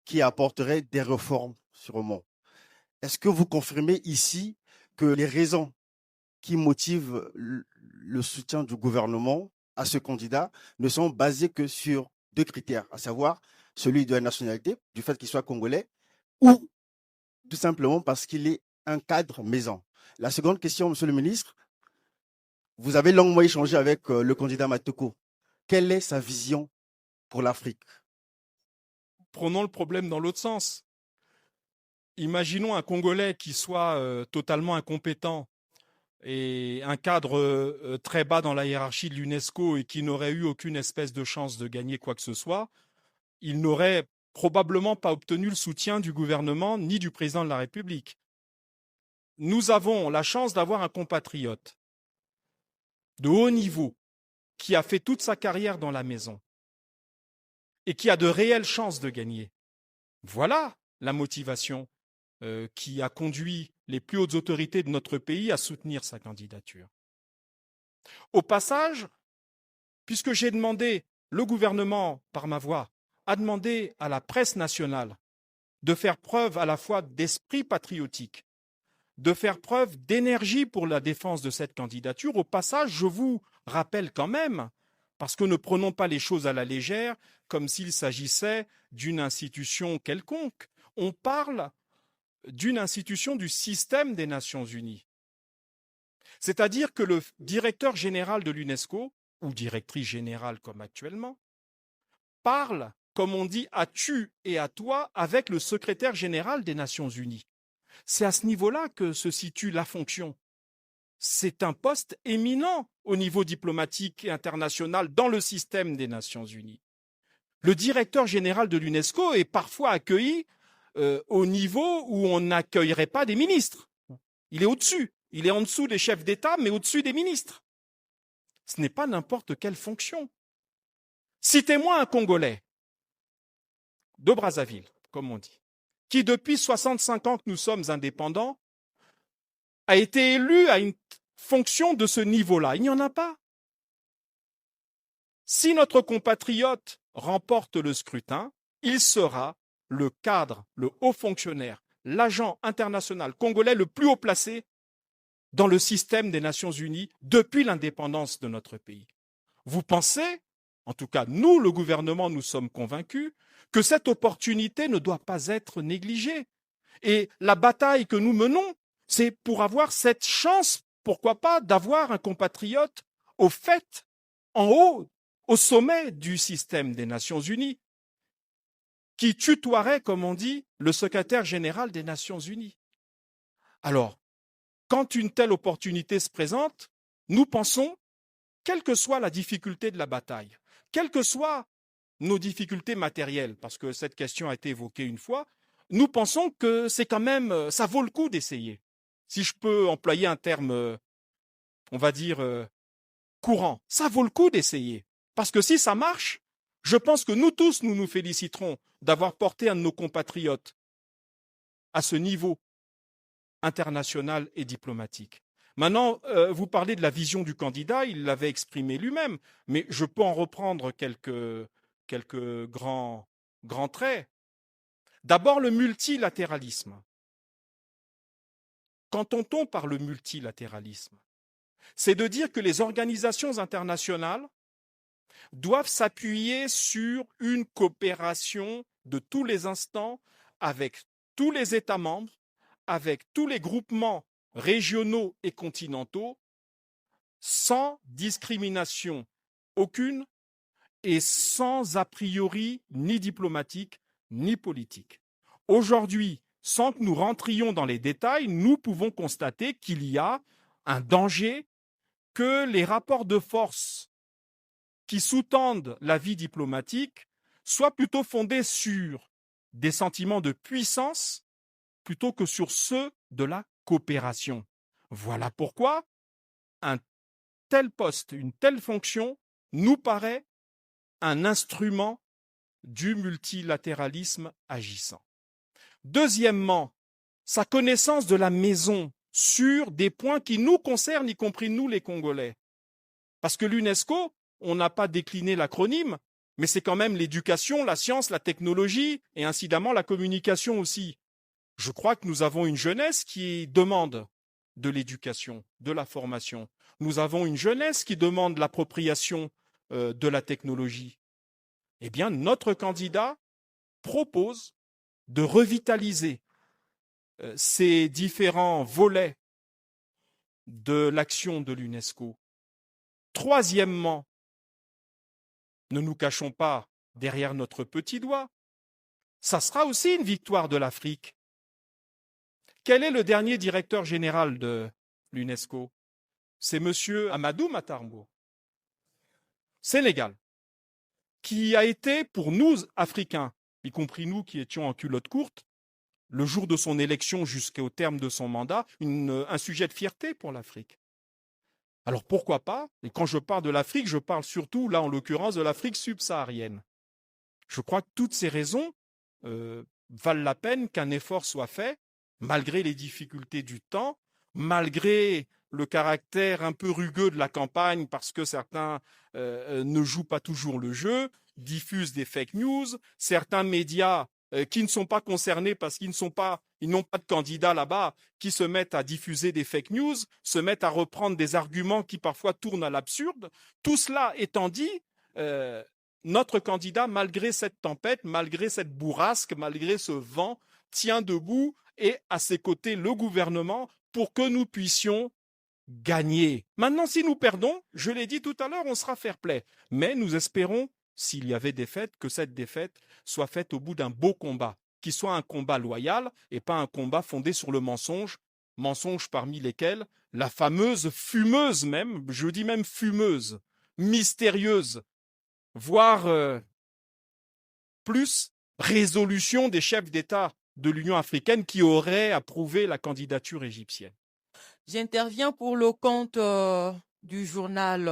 qui apporterait des réformes sûrement. Est-ce que vous confirmez ici que les raisons qui motivent le soutien du gouvernement à ce candidat ne sont basées que sur 2 critères, à savoir celui de la nationalité, du fait qu'il soit congolais, ou tout simplement parce qu'il est un cadre maison? La seconde question, monsieur le ministre, vous avez longuement échangé avec le candidat Matoko. Quelle est sa vision pour l'Afrique? Prenons le problème dans l'autre sens. Imaginons un Congolais qui soit totalement incompétent et un cadre très bas dans la hiérarchie de l'UNESCO et qui n'aurait eu aucune espèce de chance de gagner quoi que ce soit. Il n'aurait probablement pas obtenu le soutien du gouvernement ni du président de la République. Nous avons la chance d'avoir un compatriote de haut niveau qui a fait toute sa carrière dans la maison et qui a de réelles chances de gagner. Voilà la motivation qui a conduit les plus hautes autorités de notre pays à soutenir sa candidature. Au passage, puisque j'ai demandé, le gouvernement, par ma voix, a demandé à la presse nationale de faire preuve à la fois d'esprit patriotique, de faire preuve d'énergie pour la défense de cette candidature. Au passage, je vous rappelle quand même, parce que ne prenons pas les choses à la légère, comme s'il s'agissait d'une institution quelconque. On parle d'une institution du système des Nations Unies. C'est-à-dire que le directeur général de l'UNESCO, ou directrice générale comme actuellement, parle, comme on dit, à tu et à toi avec le secrétaire général des Nations Unies. C'est à ce niveau-là que se situe la fonction. C'est un poste éminent au niveau diplomatique et international dans le système des Nations Unies. Le directeur général de l'UNESCO est parfois accueilli au niveau où on n'accueillerait pas des ministres. Il est au-dessus. Il est en dessous des chefs d'État, mais au-dessus des ministres. Ce n'est pas n'importe quelle fonction. Citez-moi un Congolais de Brazzaville, comme on dit, qui depuis 65 ans que nous sommes indépendants, a été élu à une fonction de ce niveau-là. Il n'y en a pas. Si notre compatriote remporte le scrutin, il sera le cadre, le haut fonctionnaire, l'agent international congolais le plus haut placé dans le système des Nations Unies depuis l'indépendance de notre pays. Vous pensez, en tout cas nous, le gouvernement, nous sommes convaincus, que cette opportunité ne doit pas être négligée. Et la bataille que nous menons, c'est pour avoir cette chance, pourquoi pas, d'avoir un compatriote au fait, en haut, au sommet du système des Nations Unies, qui tutoierait, comme on dit, le secrétaire général des Nations Unies. Alors, quand une telle opportunité se présente, nous pensons, quelle que soit la difficulté de la bataille, quelles que soient nos difficultés matérielles, parce que cette question a été évoquée une fois, nous pensons que c'est quand même, ça vaut le coup d'essayer. Si je peux employer un terme, on va dire, courant, ça vaut le coup d'essayer. Parce que si ça marche, je pense que nous tous, nous nous féliciterons d'avoir porté un de nos compatriotes à ce niveau international et diplomatique. Maintenant, vous parlez de la vision du candidat, il l'avait exprimé lui-même, mais je peux en reprendre quelques grands traits. D'abord, le multilatéralisme. Qu'entend-on par le multilatéralisme? C'est de dire que les organisations internationales doivent s'appuyer sur une coopération de tous les instants avec tous les États membres, avec tous les groupements régionaux et continentaux, sans discrimination aucune et sans a priori ni diplomatique ni politique. Aujourd'hui, sans que nous rentrions dans les détails, nous pouvons constater qu'il y a un danger que les rapports de force qui sous-tendent la vie diplomatique soient plutôt fondés sur des sentiments de puissance plutôt que sur ceux de la coopération. Voilà pourquoi un tel poste, une telle fonction nous paraît un instrument du multilatéralisme agissant. Deuxièmement, sa connaissance de la maison sur des points qui nous concernent, y compris nous les Congolais. Parce que l'UNESCO, on n'a pas décliné l'acronyme, mais c'est quand même l'éducation, la science, la technologie et incidemment la communication aussi. Je crois que nous avons une jeunesse qui demande de l'éducation, de la formation. Nous avons une jeunesse qui demande l'appropriation de la technologie. Eh bien, notre candidat propose de revitaliser ces différents volets de l'action de l'UNESCO. Troisièmement, ne nous cachons pas derrière notre petit doigt, ça sera aussi une victoire de l'Afrique. Quel est le dernier directeur général de l'UNESCO? C'est M. Amadou Matarmbo, Sénégal, qui a été pour nous, Africains, y compris nous qui étions en culotte courte, le jour de son élection jusqu'au terme de son mandat, un sujet de fierté pour l'Afrique. Alors pourquoi pas? Et quand je parle de l'Afrique, je parle surtout, là en l'occurrence, de l'Afrique subsaharienne. Je crois que toutes ces raisons valent la peine qu'un effort soit fait, malgré les difficultés du temps, malgré le caractère un peu rugueux de la campagne, parce que certains ne jouent pas toujours le jeu, diffusent des fake news, certains médias qui ne sont pas concernés parce qu'ils n'ont pas de candidats là-bas, qui se mettent à diffuser des fake news, se mettent à reprendre des arguments qui parfois tournent à l'absurde. Tout cela étant dit, notre candidat, malgré cette tempête, malgré cette bourrasque, malgré ce vent, tient debout et à ses côtés le gouvernement pour que nous puissions gagner. Maintenant, si nous perdons, je l'ai dit tout à l'heure, on sera fair-play. Mais nous espérons, s'il y avait défaite, que cette défaite soit faite au bout d'un beau combat, qui soit un combat loyal et pas un combat fondé sur le mensonge, mensonges parmi lesquels la fameuse fumeuse même, je dis même fumeuse, mystérieuse, voire plus résolution des chefs d'État de l'Union africaine qui auraient approuvé la candidature égyptienne. J'interviens pour le compte du journal,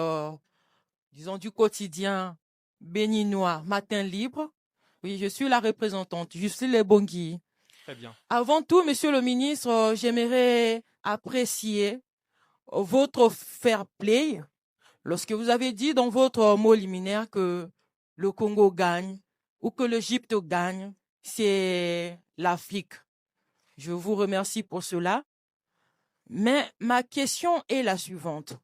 disons du quotidien béninois Matin Libre. Oui, je suis la représentante, Justine Lebongui. Très bien. Avant tout, Monsieur le ministre, j'aimerais apprécier votre fair play lorsque vous avez dit dans votre mot liminaire que le Congo gagne ou que l'Égypte gagne, c'est l'Afrique. Je vous remercie pour cela. Mais ma question est la suivante.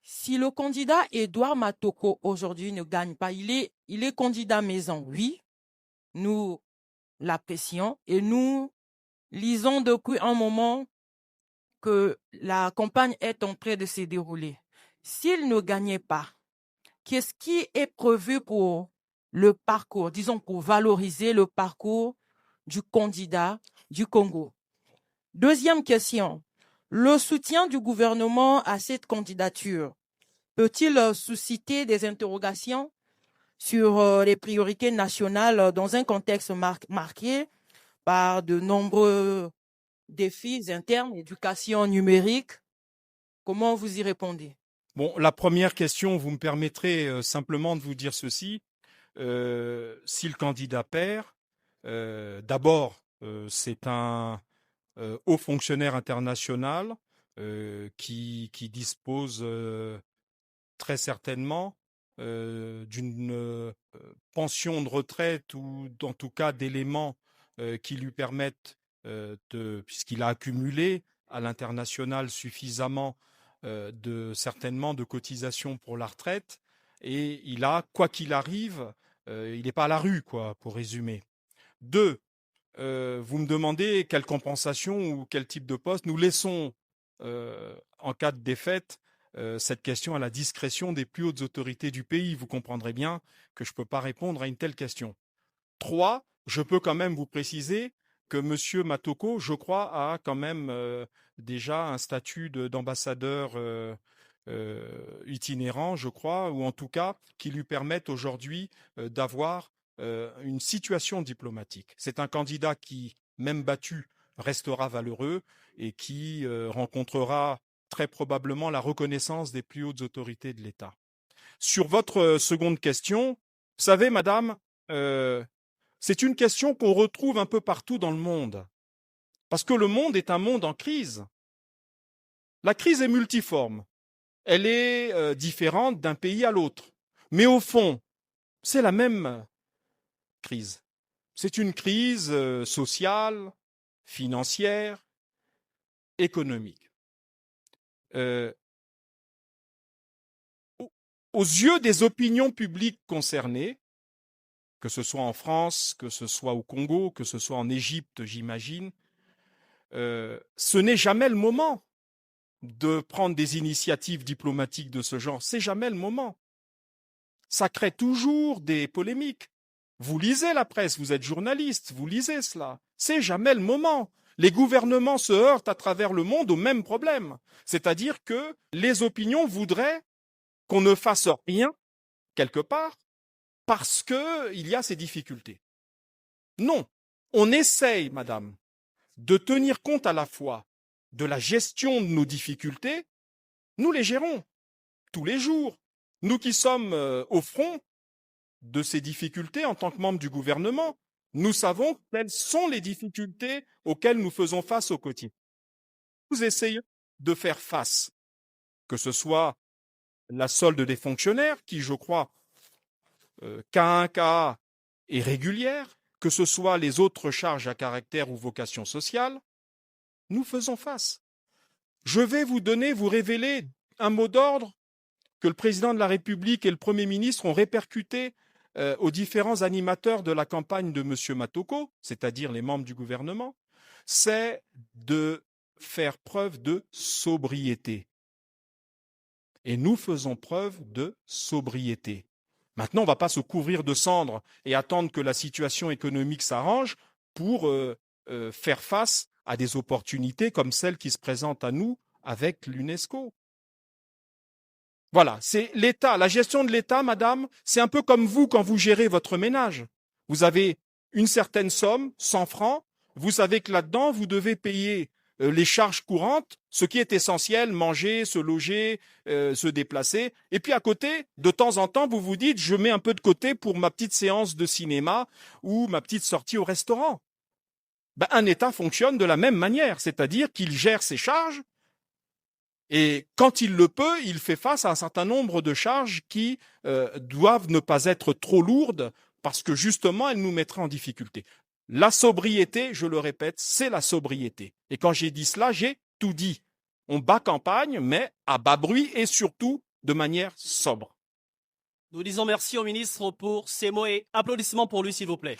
Si le candidat Edouard Matoko aujourd'hui ne gagne pas, il est candidat maison, oui, nous l'apprécions et nous lisons depuis un moment que la campagne est en train de se dérouler. S'il ne gagnait pas, qu'est-ce qui est prévu pour le parcours, disons pour valoriser le parcours du candidat du Congo? Deuxième question. Le soutien du gouvernement à cette candidature peut-il susciter des interrogations sur les priorités nationales dans un contexte marqué par de nombreux défis internes, éducation numérique? Comment vous y répondez? Bon, la première question, vous me permettrez simplement de vous dire ceci. Si le candidat perd, d'abord, c'est un haut fonctionnaire international qui dispose très certainement d'une pension de retraite ou en tout cas d'éléments qui lui permettent, puisqu'il a accumulé à l'international suffisamment certainement de cotisations pour la retraite, et il a, quoi qu'il arrive, il n'est pas à la rue, quoi, pour résumer. Deux, vous me demandez quelle compensation ou quel type de poste. Nous laissons, en cas de défaite, cette question à la discrétion des plus hautes autorités du pays. Vous comprendrez bien que je ne peux pas répondre à une telle question. 3, je peux quand même vous préciser que M. Matoko, je crois, a quand même déjà un statut d'ambassadeur itinérants, je crois, ou en tout cas qui lui permettent aujourd'hui d'avoir une situation diplomatique. C'est un candidat qui, même battu, restera valeureux et qui rencontrera très probablement la reconnaissance des plus hautes autorités de l'État. Sur votre seconde question, vous savez, madame, c'est une question qu'on retrouve un peu partout dans le monde, parce que le monde est un monde en crise. La crise est multiforme, elle est différente d'un pays à l'autre, mais au fond, c'est la même crise. C'est une crise sociale, financière, économique. Aux yeux des opinions publiques concernées, que ce soit en France, que ce soit au Congo, que ce soit en Égypte, j'imagine, ce n'est jamais le moment de prendre des initiatives diplomatiques de ce genre. C'est jamais le moment. Ça crée toujours des polémiques. Vous lisez la presse, vous êtes journaliste, vous lisez cela. C'est jamais le moment. Les gouvernements se heurtent à travers le monde au même problème. C'est-à-dire que les opinions voudraient qu'on ne fasse rien, quelque part, parce qu'il y a ces difficultés. Non, on essaye, madame, de tenir compte à la fois de la gestion de nos difficultés. Nous les gérons tous les jours. Nous qui sommes au front de ces difficultés en tant que membres du gouvernement, nous savons quelles sont les difficultés auxquelles nous faisons face au quotidien. Nous essayons de faire face, que ce soit la solde des fonctionnaires, qui, je crois, cas un cas est régulière, que ce soit les autres charges à caractère ou vocation sociale, nous faisons face. Je vais vous révéler un mot d'ordre que le président de la République et le Premier ministre ont répercuté aux différents animateurs de la campagne de M. Matoko, c'est-à-dire les membres du gouvernement, c'est de faire preuve de sobriété. Et nous faisons preuve de sobriété. Maintenant, on ne va pas se couvrir de cendres et attendre que la situation économique s'arrange pour faire face à des opportunités comme celles qui se présentent à nous avec l'UNESCO. Voilà, c'est l'État. La gestion de l'État, madame, c'est un peu comme vous quand vous gérez votre ménage. Vous avez une certaine somme, 100 francs, vous savez que là-dedans, vous devez payer les charges courantes, ce qui est essentiel, manger, se loger, se déplacer. Et puis à côté, de temps en temps, vous vous dites, je mets un peu de côté pour ma petite séance de cinéma ou ma petite sortie au restaurant. Ben, un État fonctionne de la même manière, c'est-à-dire qu'il gère ses charges et quand il le peut, il fait face à un certain nombre de charges qui doivent ne pas être trop lourdes parce que justement, elles nous mettraient en difficulté. La sobriété, je le répète, c'est la sobriété. Et quand j'ai dit cela, j'ai tout dit. On bat campagne, mais à bas bruit et surtout de manière sobre. Nous disons merci au ministre pour ces mots et applaudissements pour lui, s'il vous plaît.